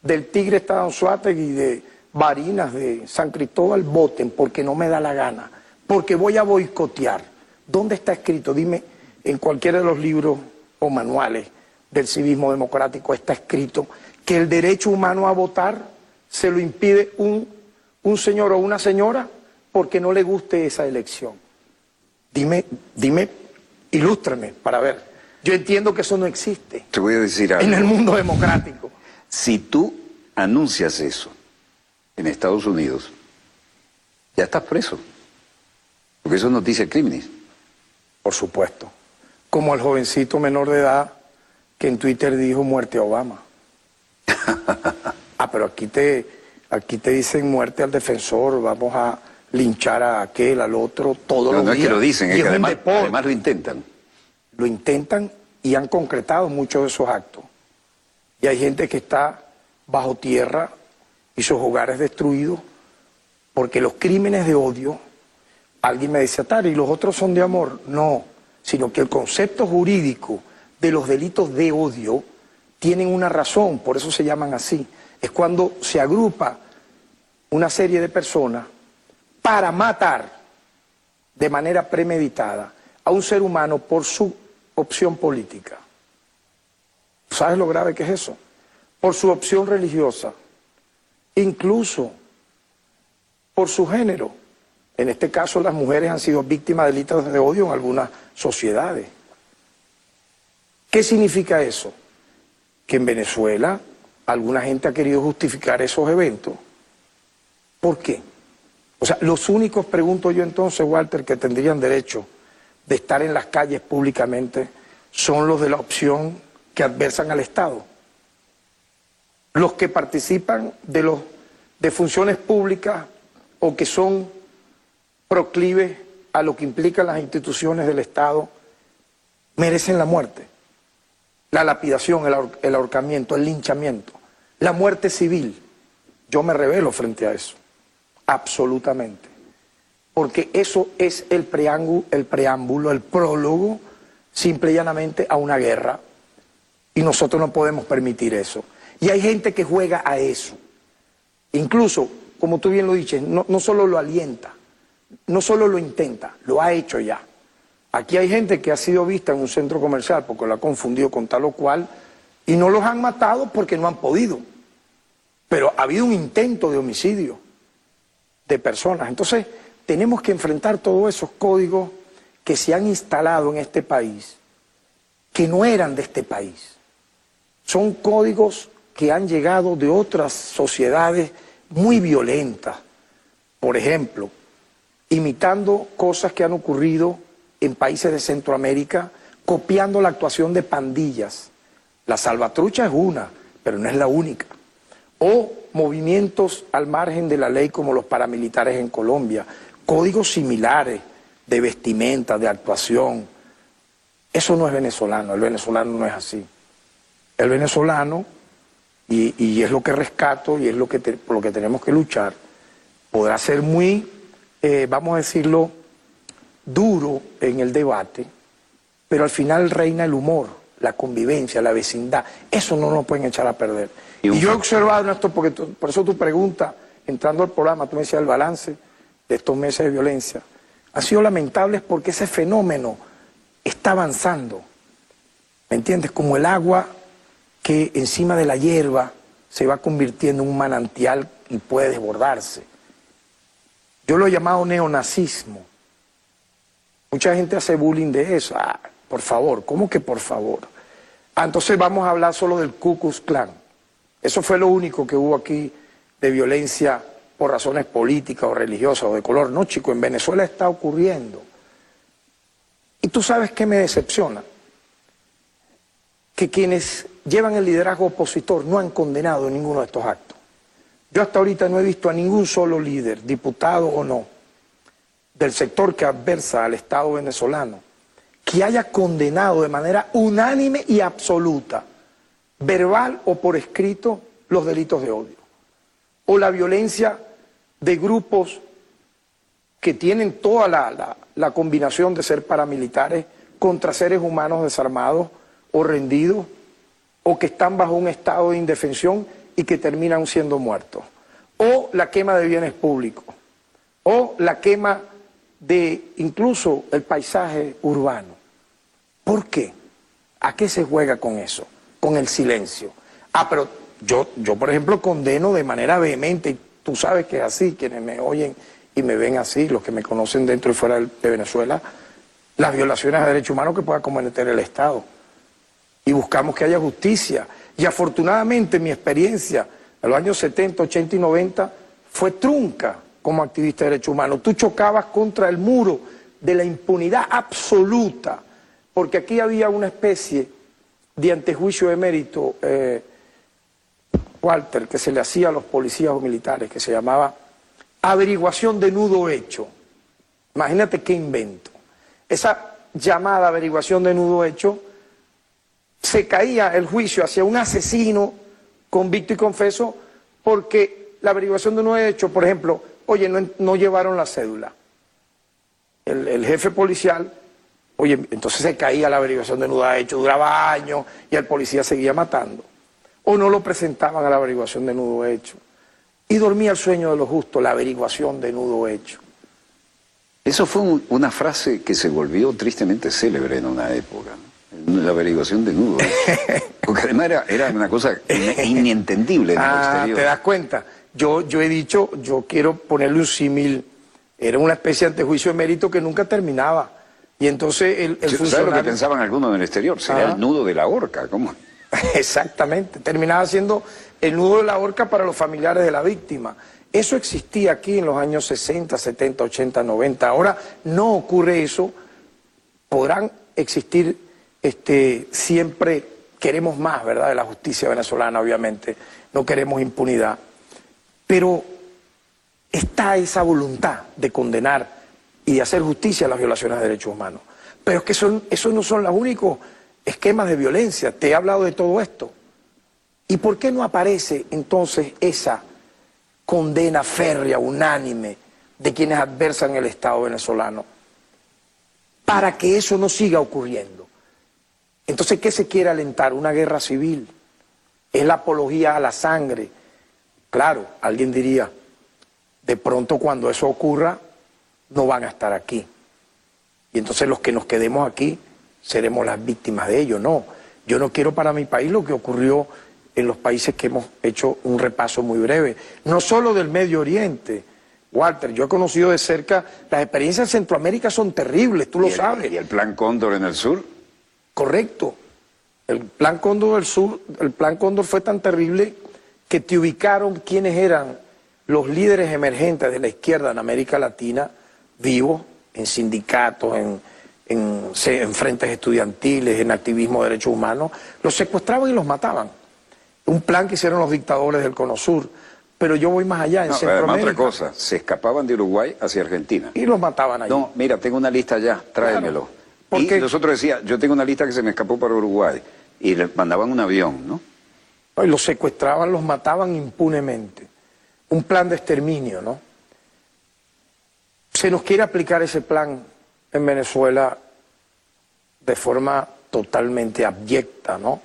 del Tigre Estado-Anzoátegui y de Barinas, de San Cristóbal, voten, porque no me da la gana, porque voy a boicotear. ¿Dónde está escrito? Dime, en cualquiera de los libros o manuales del civismo democrático está escrito que el derecho humano a votar se lo impide un señor o una señora porque no le guste esa elección. Dime, ilústrame para ver. Yo entiendo que eso no existe. Te voy a decir algo. En el mundo democrático. Si tú anuncias eso en Estados Unidos, ya estás preso. Porque eso es noticia de crímenes. Por supuesto. Como el jovencito menor de edad que en Twitter dijo muerte a Obama. Pero aquí te dicen muerte al defensor, vamos a linchar a aquel, al otro, todos los días. No es que lo dicen, es que además lo intentan. Lo intentan y han concretado muchos de esos actos. Y hay gente que está bajo tierra y sus hogares destruidos porque los crímenes de odio, alguien me dice, Atari, ¿los otros son de amor? No, sino que el concepto jurídico de los delitos de odio tienen una razón, por eso se llaman así. Es cuando se agrupa una serie de personas para matar de manera premeditada a un ser humano por su opción política. ¿Sabes lo grave que es eso? Por su opción religiosa, incluso por su género. En este caso las mujeres han sido víctimas de delitos de odio en algunas sociedades. ¿Qué significa eso? Que en Venezuela alguna gente ha querido justificar esos eventos. ¿Por qué? O sea, los únicos, pregunto yo entonces, Walter, que tendrían derecho de estar en las calles públicamente son los de la opción que adversan al Estado. Los que participan de funciones públicas o que son proclives a lo que implican las instituciones del Estado merecen la muerte. La lapidación, el ahorcamiento, el linchamiento, la muerte civil. Yo me rebelo frente a eso, absolutamente. Porque eso es el preámbulo, el prólogo, simple y llanamente a una guerra. Y nosotros no podemos permitir eso. Y hay gente que juega a eso. Incluso, como tú bien lo dices, no solo lo alienta, no solo lo intenta, lo ha hecho ya. Aquí hay gente que ha sido vista en un centro comercial porque lo ha confundido con tal o cual y no los han matado porque no han podido. Pero ha habido un intento de homicidio de personas. Entonces, tenemos que enfrentar todos esos códigos que se han instalado en este país, que no eran de este país. Son códigos que han llegado de otras sociedades muy violentas, por ejemplo, imitando cosas que han ocurrido en países de Centroamérica, copiando la actuación de pandillas. La salvatrucha es una, pero no es la única. O movimientos al margen de la ley como los paramilitares en Colombia, códigos similares de vestimenta, de actuación. Eso no es venezolano, el venezolano no es así. El venezolano, y es lo que rescato y es por lo que tenemos que luchar, podrá ser muy, vamos a decirlo, duro en el debate, pero al final reina el humor, la convivencia, la vecindad. Eso no nos pueden echar a perder. Y yo he observado esto, porque por eso tu pregunta, entrando al programa, tú me decías el balance de estos meses de violencia. Ha sido lamentable porque ese fenómeno está avanzando. ¿Me entiendes? Como el agua que encima de la hierba se va convirtiendo en un manantial y puede desbordarse. Yo lo he llamado neonazismo. Mucha gente hace bullying de eso. Ah, por favor, ¿cómo que por favor? Ah, entonces vamos a hablar solo del Ku Klux Klan. Eso fue lo único que hubo aquí de violencia por razones políticas o religiosas o de color. No, chico, en Venezuela está ocurriendo. Y tú sabes qué me decepciona. Que quienes llevan el liderazgo opositor no han condenado ninguno de estos actos. Yo hasta ahorita no he visto a ningún solo líder, diputado o no, del sector que adversa al Estado venezolano, que haya condenado de manera unánime y absoluta, verbal o por escrito, los delitos de odio. O la violencia de grupos que tienen toda la combinación de ser paramilitares contra seres humanos desarmados o rendidos, o que están bajo un estado de indefensión y que terminan siendo muertos. O la quema de bienes públicos, o la quema de incluso el paisaje urbano. ¿Por qué? ¿A qué se juega con eso? Con el silencio. Ah, pero yo por ejemplo condeno de manera vehemente, y tú sabes que es así, quienes me oyen y me ven así, los que me conocen dentro y fuera de Venezuela, las violaciones a derechos humanos que pueda cometer el Estado. Y buscamos que haya justicia. Y afortunadamente mi experiencia en los años 70, 80 y 90 fue trunca como activista de derechos humanos. Tú chocabas contra el muro de la impunidad absoluta, porque aquí había una especie de antejuicio de mérito, Walter, que se le hacía a los policías o militares, que se llamaba averiguación de nudo hecho. Imagínate qué invento. Esa llamada averiguación de nudo hecho, se caía el juicio hacia un asesino convicto y confeso porque la averiguación de nudo hecho, por ejemplo, oye, no llevaron la cédula. El jefe policial, oye, entonces se caía la averiguación de nudo hecho, duraba años y el policía seguía matando. O no lo presentaban a la averiguación de nudo hecho. Y dormía el sueño de los justos, la averiguación de nudo hecho. Eso fue una frase que se volvió tristemente célebre en una época, ¿no? La averiguación de nudo. Porque además era una cosa inentendible en el exterior. ¿Te das cuenta? Yo he dicho, yo quiero ponerle un símil, era una especie de antejuicio de mérito que nunca terminaba. Y entonces el funcionario... ¿Sabes lo que pensaban algunos en el exterior? Sería el nudo de la horca, ¿cómo? Exactamente, terminaba siendo el nudo de la horca para los familiares de la víctima. Eso existía aquí en los años 60, 70, 80, 90. Ahora no ocurre eso. Podrán existir, siempre queremos más, ¿verdad?, de la justicia venezolana, obviamente. No queremos impunidad. Pero está esa voluntad de condenar y de hacer justicia a las violaciones de derechos humanos. Pero es que esos no son los únicos esquemas de violencia. Te he hablado de todo esto. ¿Y por qué no aparece entonces esa condena férrea, unánime, de quienes adversan el Estado venezolano? Para que eso no siga ocurriendo. Entonces, ¿qué se quiere alentar? Una guerra civil. Es la apología a la sangre. Claro, alguien diría, de pronto cuando eso ocurra, no van a estar aquí. Y entonces los que nos quedemos aquí seremos las víctimas de ello. No, yo no quiero para mi país lo que ocurrió en los países que hemos hecho un repaso muy breve. No solo del Medio Oriente, Walter, yo he conocido de cerca, las experiencias en Centroamérica son terribles, tú lo sabes. ¿Y el Plan Cóndor en el sur? Correcto. El Plan Cóndor del sur, el Plan Cóndor fue tan terrible que te ubicaron quiénes eran los líderes emergentes de la izquierda en América Latina, vivos, en sindicatos, en frentes estudiantiles, en activismo de derechos humanos, los secuestraban y los mataban. Un plan que hicieron los dictadores del Cono Sur. Pero yo voy más allá, en Centroamérica. Otra cosa, se escapaban de Uruguay hacia Argentina. Y los mataban allí. No, mira, tengo una lista ya, tráemelo. Claro, porque... Y nosotros decíamos, yo tengo una lista que se me escapó para Uruguay. Y le mandaban un avión, ¿no? Y los secuestraban, los mataban impunemente. Un plan de exterminio, ¿no? Se nos quiere aplicar ese plan en Venezuela de forma totalmente abyecta, ¿no?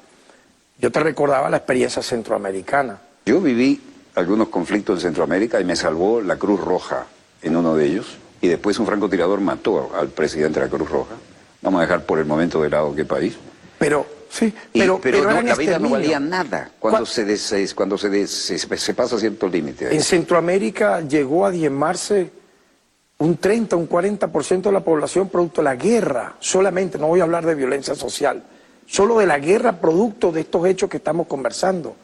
Yo te recordaba la experiencia centroamericana. Yo viví algunos conflictos en Centroamérica y me salvó la Cruz Roja en uno de ellos. Y después un francotirador mató al presidente de la Cruz Roja. Vamos a dejar por el momento de lado qué país. Pero, sí, pero no, la vida no valía nada cuando se pasa ciertos límites. En Centroamérica llegó a diezmarse un 30, un 40% de la población producto de la guerra. Solamente, no voy a hablar de violencia social, solo de la guerra producto de estos hechos que estamos conversando.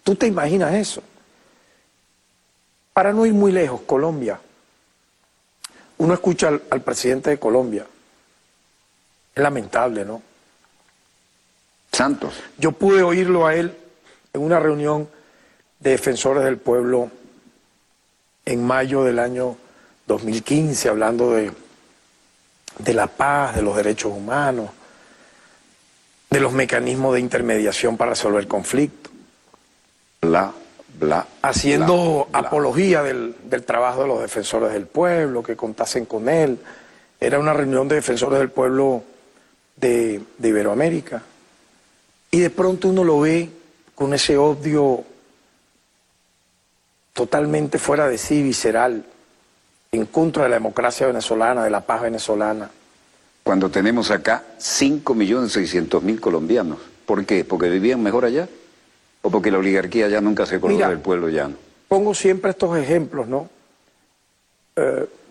¿Tú te imaginas eso? Para no ir muy lejos, Colombia. Uno escucha al presidente de Colombia. Es lamentable, ¿no? Santos. Yo pude oírlo a él en una reunión de defensores del pueblo en mayo del año 2015, hablando de la paz, de los derechos humanos, de los mecanismos de intermediación para resolver conflictos. Haciendo apología del trabajo de los defensores del pueblo, que contasen con él. Era una reunión de defensores del pueblo de Iberoamérica. Y de pronto uno lo ve con ese odio totalmente fuera de sí, visceral, en contra de la democracia venezolana, de la paz venezolana. Cuando tenemos acá 5.600.000 colombianos. ¿Por qué? ¿Porque vivían mejor allá? ¿O porque la oligarquía ya nunca se acordó del pueblo llano? Pongo siempre estos ejemplos, ¿no?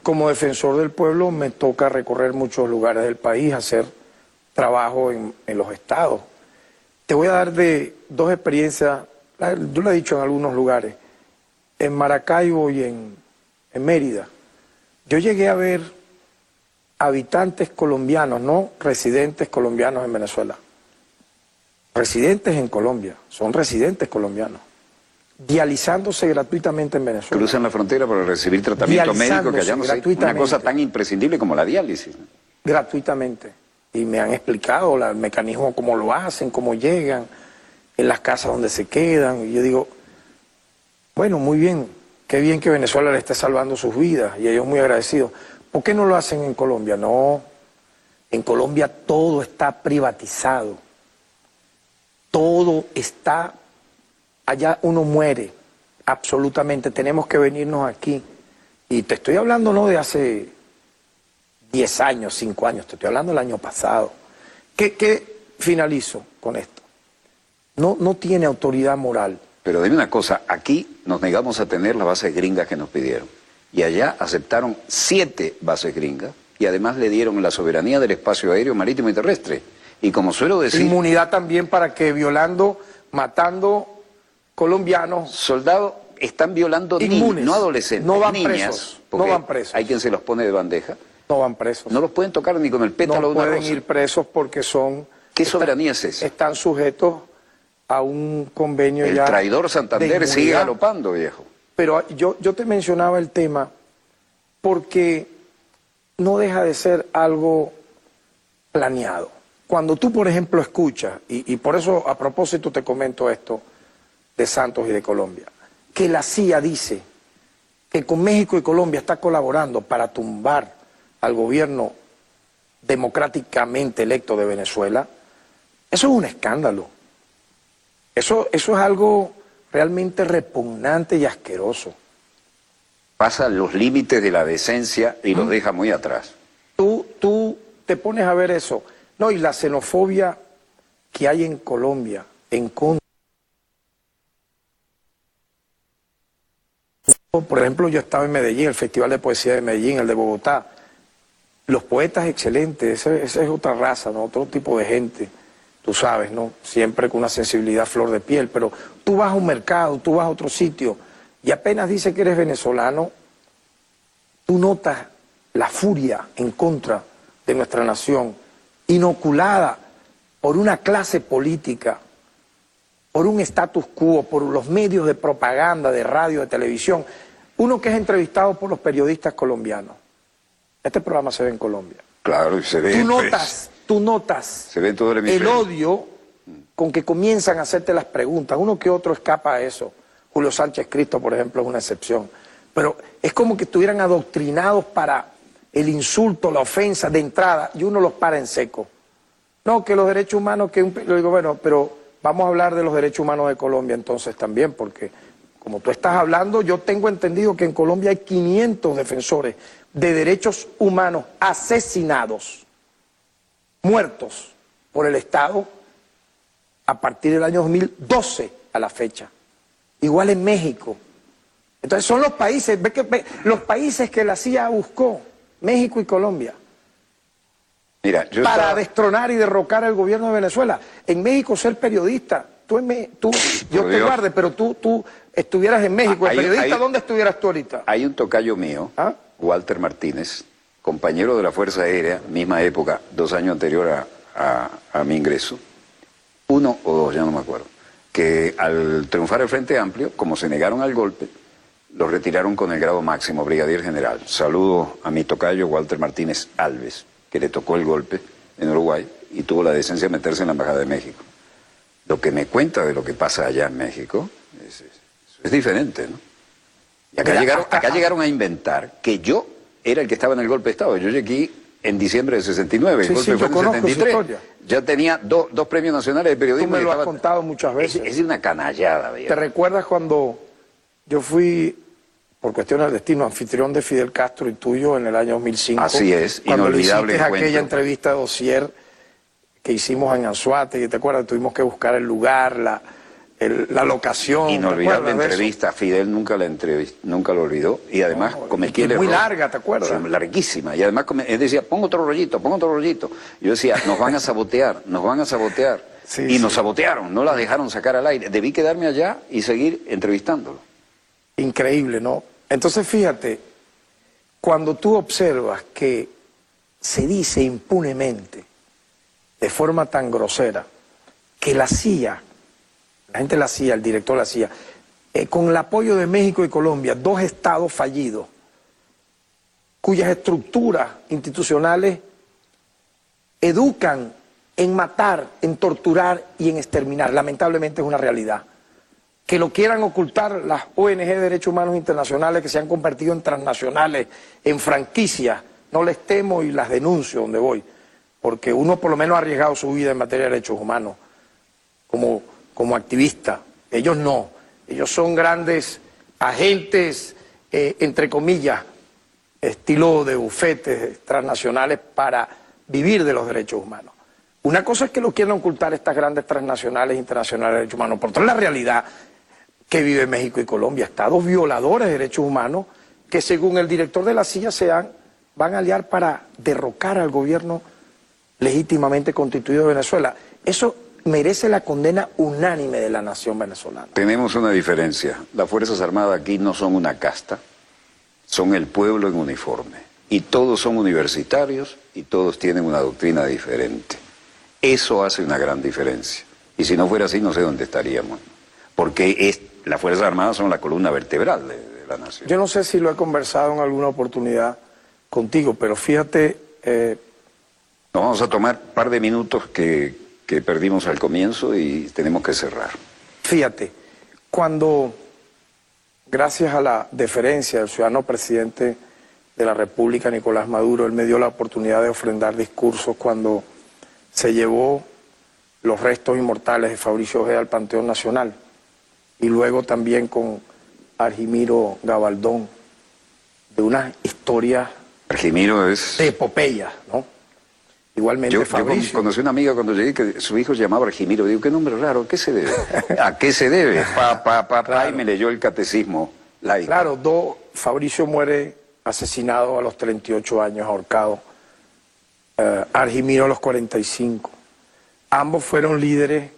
Como defensor del pueblo me toca recorrer muchos lugares del país, hacer trabajo en los estados. Te voy a dar de dos experiencias, yo lo he dicho en algunos lugares, en Maracaibo y en Mérida. Yo llegué a ver habitantes colombianos, no residentes colombianos en Venezuela. Residentes en Colombia, son residentes colombianos, dializándose gratuitamente en Venezuela. Cruzan la frontera para recibir tratamiento médico que allá no sé, una cosa tan imprescindible como la diálisis. Gratuitamente. Y me han explicado el mecanismo, cómo lo hacen, cómo llegan, en las casas donde se quedan. Y yo digo, bueno, muy bien, qué bien que Venezuela le esté salvando sus vidas y ellos muy agradecidos. ¿Por qué no lo hacen en Colombia? No, en Colombia todo está privatizado. Todo está, allá uno muere, absolutamente. Tenemos que venirnos aquí. Y te estoy hablando no de hace 10 años, 5 años, te estoy hablando del año pasado. ¿Qué finalizo con esto? No tiene autoridad moral. Pero dime una cosa, aquí nos negamos a tener las bases gringas que nos pidieron. Y allá aceptaron 7 bases gringas y además le dieron la soberanía del espacio aéreo, marítimo y terrestre. Y como suelo decir... Inmunidad también para que violando, matando colombianos... Soldados están violando niños, no adolescentes, no van niñas, presos, no van presos. Hay quien se los pone de bandeja. No van presos. No los pueden tocar ni con el pétalo de una rosa. No pueden ir presos porque son... ¿Qué soberanía es esa? Están sujetos a un convenio ya... El traidor Santander sigue galopando, viejo. Pero yo te mencionaba el tema porque no deja de ser algo planeado. Cuando tú, por ejemplo, escuchas, y por eso a propósito te comento esto de Santos y de Colombia, que la CIA dice que con México y Colombia está colaborando para tumbar al gobierno democráticamente electo de Venezuela, eso es un escándalo. Eso es algo realmente repugnante y asqueroso. Pasa los límites de la decencia y los deja muy atrás. Tú te pones a ver eso. No, y la xenofobia que hay en Colombia en contra. Por ejemplo, yo estaba en Medellín, el Festival de Poesía de Medellín, el de Bogotá. Los poetas excelentes, esa es otra raza, ¿no? Otro tipo de gente, tú sabes, ¿no? Siempre con una sensibilidad flor de piel, pero tú vas a un mercado, tú vas a otro sitio y apenas dice que eres venezolano, tú notas la furia en contra de nuestra nación, inoculada por una clase política, por un status quo, por los medios de propaganda, de radio, de televisión. Uno que es entrevistado por los periodistas colombianos. Este programa se ve en Colombia. Claro, y se ve. Tú notas se ve en todo el odio con que comienzan a hacerte las preguntas. Uno que otro escapa a eso. Julio Sánchez Cristo, por ejemplo, es una excepción. Pero es como que estuvieran adoctrinados para el insulto, la ofensa de entrada, y uno los para en seco. No, que los derechos humanos, yo digo, bueno, pero vamos a hablar de los derechos humanos de Colombia entonces también, porque como tú estás hablando, yo tengo entendido que en Colombia hay 500 defensores de derechos humanos asesinados, muertos por el Estado a partir del año 2012 a la fecha. Igual en México. Entonces son los países, los países que la CIA buscó, México y Colombia, mira, para destronar y derrocar al gobierno de Venezuela. En México ser periodista, yo te guarde, pero tú estuvieras en México, el periodista, ¿dónde estuvieras tú ahorita? Hay un tocayo mío, Walter Martínez, compañero de la Fuerza Aérea, misma época, 2 años anterior a mi ingreso, 1 o 2, ya no me acuerdo, que al triunfar el Frente Amplio, como se negaron al golpe, los retiraron con el grado máximo, brigadier general. Saludo a mi tocayo Walter Martínez Alves, que le tocó el golpe en Uruguay y tuvo la decencia de meterse en la Embajada de México. Lo que me cuenta de lo que pasa allá en México es diferente, ¿no? Y acá llegaron a inventar que yo era el que estaba en el golpe de Estado. Yo llegué en diciembre de 69, el golpe fue en 73. Ya tenía dos premios nacionales de periodismo. Tú me lo has contado muchas veces. Es una canallada, ¿verdad? ¿Te recuerdas cuando yo fui, por cuestiones del destino, anfitrión de Fidel Castro y tuyo en el año 2005? Así es, inolvidable encuentro. Aquella entrevista de dossier que hicimos en Anzoátegui, ¿te acuerdas? Tuvimos que buscar el lugar, la locación. Inolvidable entrevista, Fidel nunca lo olvidó, y además cometí el error. Muy larga, ¿te acuerdas? Larguísima, y además él decía, pongo otro rollito. Yo decía, nos van a sabotear. Sí, nos sabotearon, no la dejaron sacar al aire. Debí quedarme allá y seguir entrevistándolo. Increíble, ¿no? Entonces fíjate, cuando tú observas que se dice impunemente, de forma tan grosera, que la CIA, la gente de la CIA, el director de la CIA, con el apoyo de México y Colombia, 2 estados fallidos, cuyas estructuras institucionales educan en matar, en torturar y en exterminar, lamentablemente es una realidad. Que lo quieran ocultar las ONG de Derechos Humanos Internacionales que se han convertido en transnacionales, en franquicias, no les temo y las denuncio donde voy, porque uno por lo menos ha arriesgado su vida en materia de derechos humanos como activista. Ellos no, ellos son grandes agentes, entre comillas, estilo de bufetes transnacionales para vivir de los derechos humanos. Una cosa es que lo quieran ocultar estas grandes transnacionales internacionales de derechos humanos, por otra la realidad que vive México y Colombia, estados violadores de derechos humanos que según el director de la CIA van a aliar para derrocar al gobierno legítimamente constituido de Venezuela. Eso merece la condena unánime de la nación venezolana. Tenemos una diferencia. Las Fuerzas Armadas aquí no son una casta, son el pueblo en uniforme. Y todos son universitarios y todos tienen una doctrina diferente. Eso hace una gran diferencia. Y si no fuera así, no sé dónde estaríamos. Porque las Fuerzas Armadas son la columna vertebral de la nación. Yo no sé si lo he conversado en alguna oportunidad contigo, pero fíjate... Nos vamos a tomar un par de minutos que perdimos al comienzo y tenemos que cerrar. Fíjate, cuando, gracias a la deferencia del ciudadano presidente de la República, Nicolás Maduro, él me dio la oportunidad de ofrendar discursos cuando se llevó los restos inmortales de Fabricio Ojeda al Panteón Nacional, y luego también con Argimiro Gabaldón, de unas historias Argimiro es... de epopeya, ¿no? Igualmente Fabricio. Yo conocí una amiga cuando llegué que su hijo se llamaba Argimiro. Digo, qué nombre raro, ¿a qué se debe? ¿A qué se debe? Claro. Y me leyó el catecismo laico. Claro, Fabricio muere asesinado a los 38 años, ahorcado. Argimiro a los 45. Ambos fueron líderes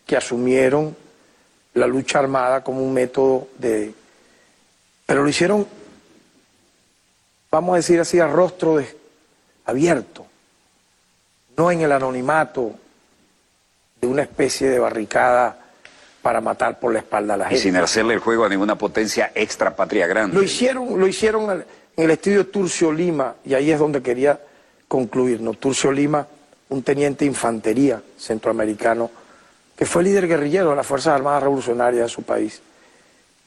que asumieron la lucha armada como un método de Pero lo hicieron, vamos a decir así, a rostro abierto, no en el anonimato de una especie de barricada para matar por la espalda a la gente. Y sin hacerle el juego a ninguna potencia extra patria grande. Lo hicieron en el estudio Turcio Lima, y ahí es donde quería concluir, ¿no? Turcio Lima, un teniente de infantería centroamericano, que fue líder guerrillero de las Fuerzas Armadas Revolucionarias de su país.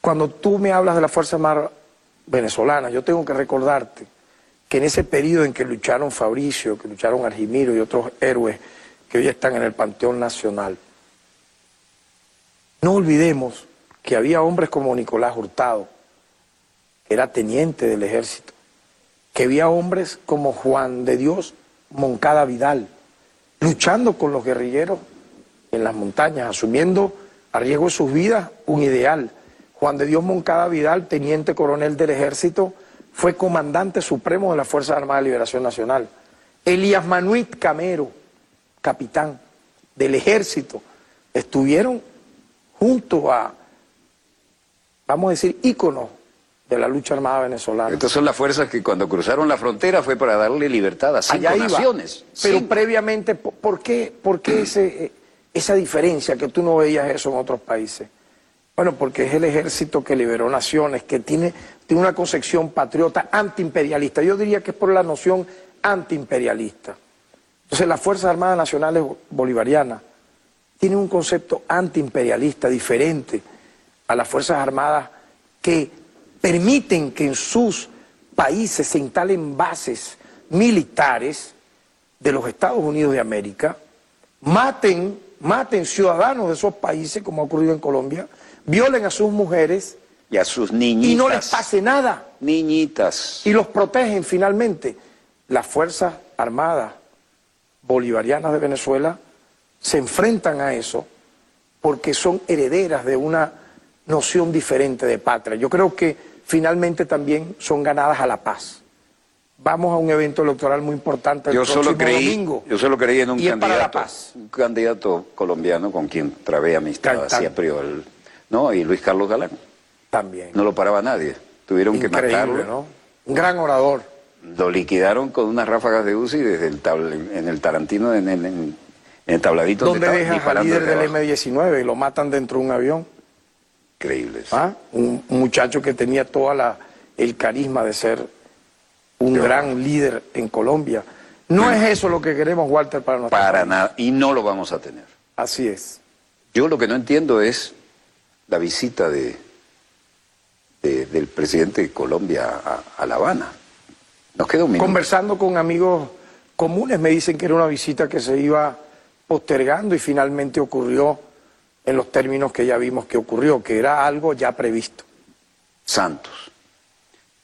Cuando tú me hablas de las Fuerzas Armadas venezolanas, yo tengo que recordarte que en ese periodo en que lucharon Fabricio, que lucharon Argimiro y otros héroes que hoy están en el Panteón Nacional, no olvidemos que había hombres como Nicolás Hurtado, que era teniente del ejército, que había hombres como Juan de Dios Moncada Vidal, luchando con los guerrilleros en las montañas, asumiendo a riesgo de sus vidas un ideal. Juan de Dios Moncada Vidal, teniente coronel del ejército, fue comandante supremo de las Fuerzas Armadas de Liberación Nacional. Elías Manuit Camero, capitán del ejército, estuvieron junto a, vamos a decir, íconos de la lucha armada venezolana. Estas son las fuerzas que cuando cruzaron la frontera fue para darle libertad a 5 naciones. Pero 5. previamente, ¿por qué esa diferencia que tú no veías eso en otros países? Bueno, porque es el ejército que liberó naciones, que tiene una concepción patriota antiimperialista. Yo diría que es por la noción antiimperialista. Entonces las Fuerzas Armadas Nacionales Bolivarianas tienen un concepto antiimperialista diferente a las Fuerzas Armadas que permiten que en sus países se instalen bases militares de los Estados Unidos de América, maten ciudadanos de esos países, como ha ocurrido en Colombia, violen a sus mujeres y a sus niñitas. Y no les pase nada. Niñitas. Y los protegen finalmente. Las Fuerzas Armadas Bolivarianas de Venezuela se enfrentan a eso porque son herederas de una noción diferente de patria. Yo creo que finalmente también son ganadas a la paz. Vamos a un evento electoral muy importante el próximo domingo. Yo solo creí en un candidato, un candidato colombiano con quien trabé amistad siempre, ¿no? Y Luis Carlos Galán. También. No lo paraba nadie. Tuvieron que matarlo. ¿No? Un gran orador. Lo liquidaron con unas ráfagas de UCI desde en el Tarantino, en el tabladito. ¿Dónde dejas al líder del M-19 y lo matan dentro de un avión? Increíble. ¿Ah? Un muchacho que tenía todo el carisma de ser un gran líder en Colombia. No es eso lo que queremos, Walter, para nosotros. Para nada, y no lo vamos a tener. Así es. Yo lo que no entiendo es la visita del presidente de Colombia a La Habana. Nos queda un minuto. Conversando con amigos comunes me dicen que era una visita que se iba postergando y finalmente ocurrió en los términos que ya vimos que ocurrió, que era algo ya previsto. Santos.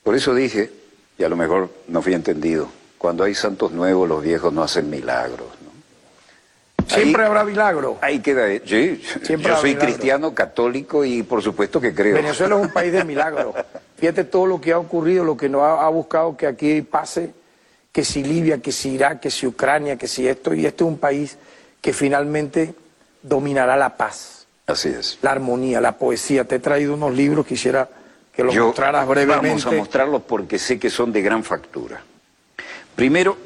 Por eso dije, y a lo mejor no fui entendido, cuando hay santos nuevos los viejos no hacen milagros, ¿no? Siempre habrá milagro. Ahí queda. Sí, yo soy cristiano, católico y por supuesto que creo. Venezuela es un país de milagros. Fíjate todo lo que ha ocurrido, lo que nos ha buscado que aquí pase, que si Libia, que si Irak, que si Ucrania, que si esto, y este es un país que finalmente dominará la paz. Así es. La armonía, la poesía. Te he traído unos libros, quisiera que los mostraras brevemente. Vamos a mostrarlos porque sé que son de gran factura. Primero,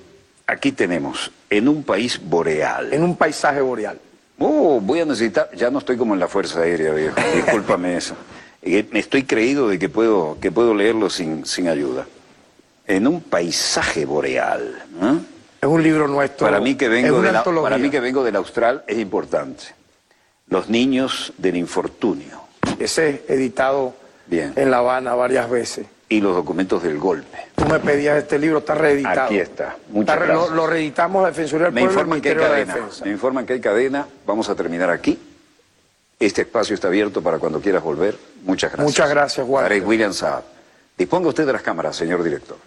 aquí tenemos, en un país boreal. En un paisaje boreal. Voy a necesitar, ya no estoy como en la Fuerza Aérea, viejo, discúlpame eso. Estoy creído de que puedo leerlo sin ayuda. En un paisaje boreal. ¿Eh? Es un libro nuestro. Para mí que vengo del Austral es importante. Los niños del infortunio. Ese es editado en La Habana varias veces. Y los documentos del golpe. Tú me pedías este libro, está reeditado. Aquí está. Muchas gracias. Lo reeditamos a Defensoría del Pueblo y el Ministerio de la Defensa. Me informan que hay cadena. Vamos a terminar aquí. Este espacio está abierto para cuando quieras volver. Muchas gracias. Muchas gracias, Walter. William Saab. Disponga usted de las cámaras, señor director.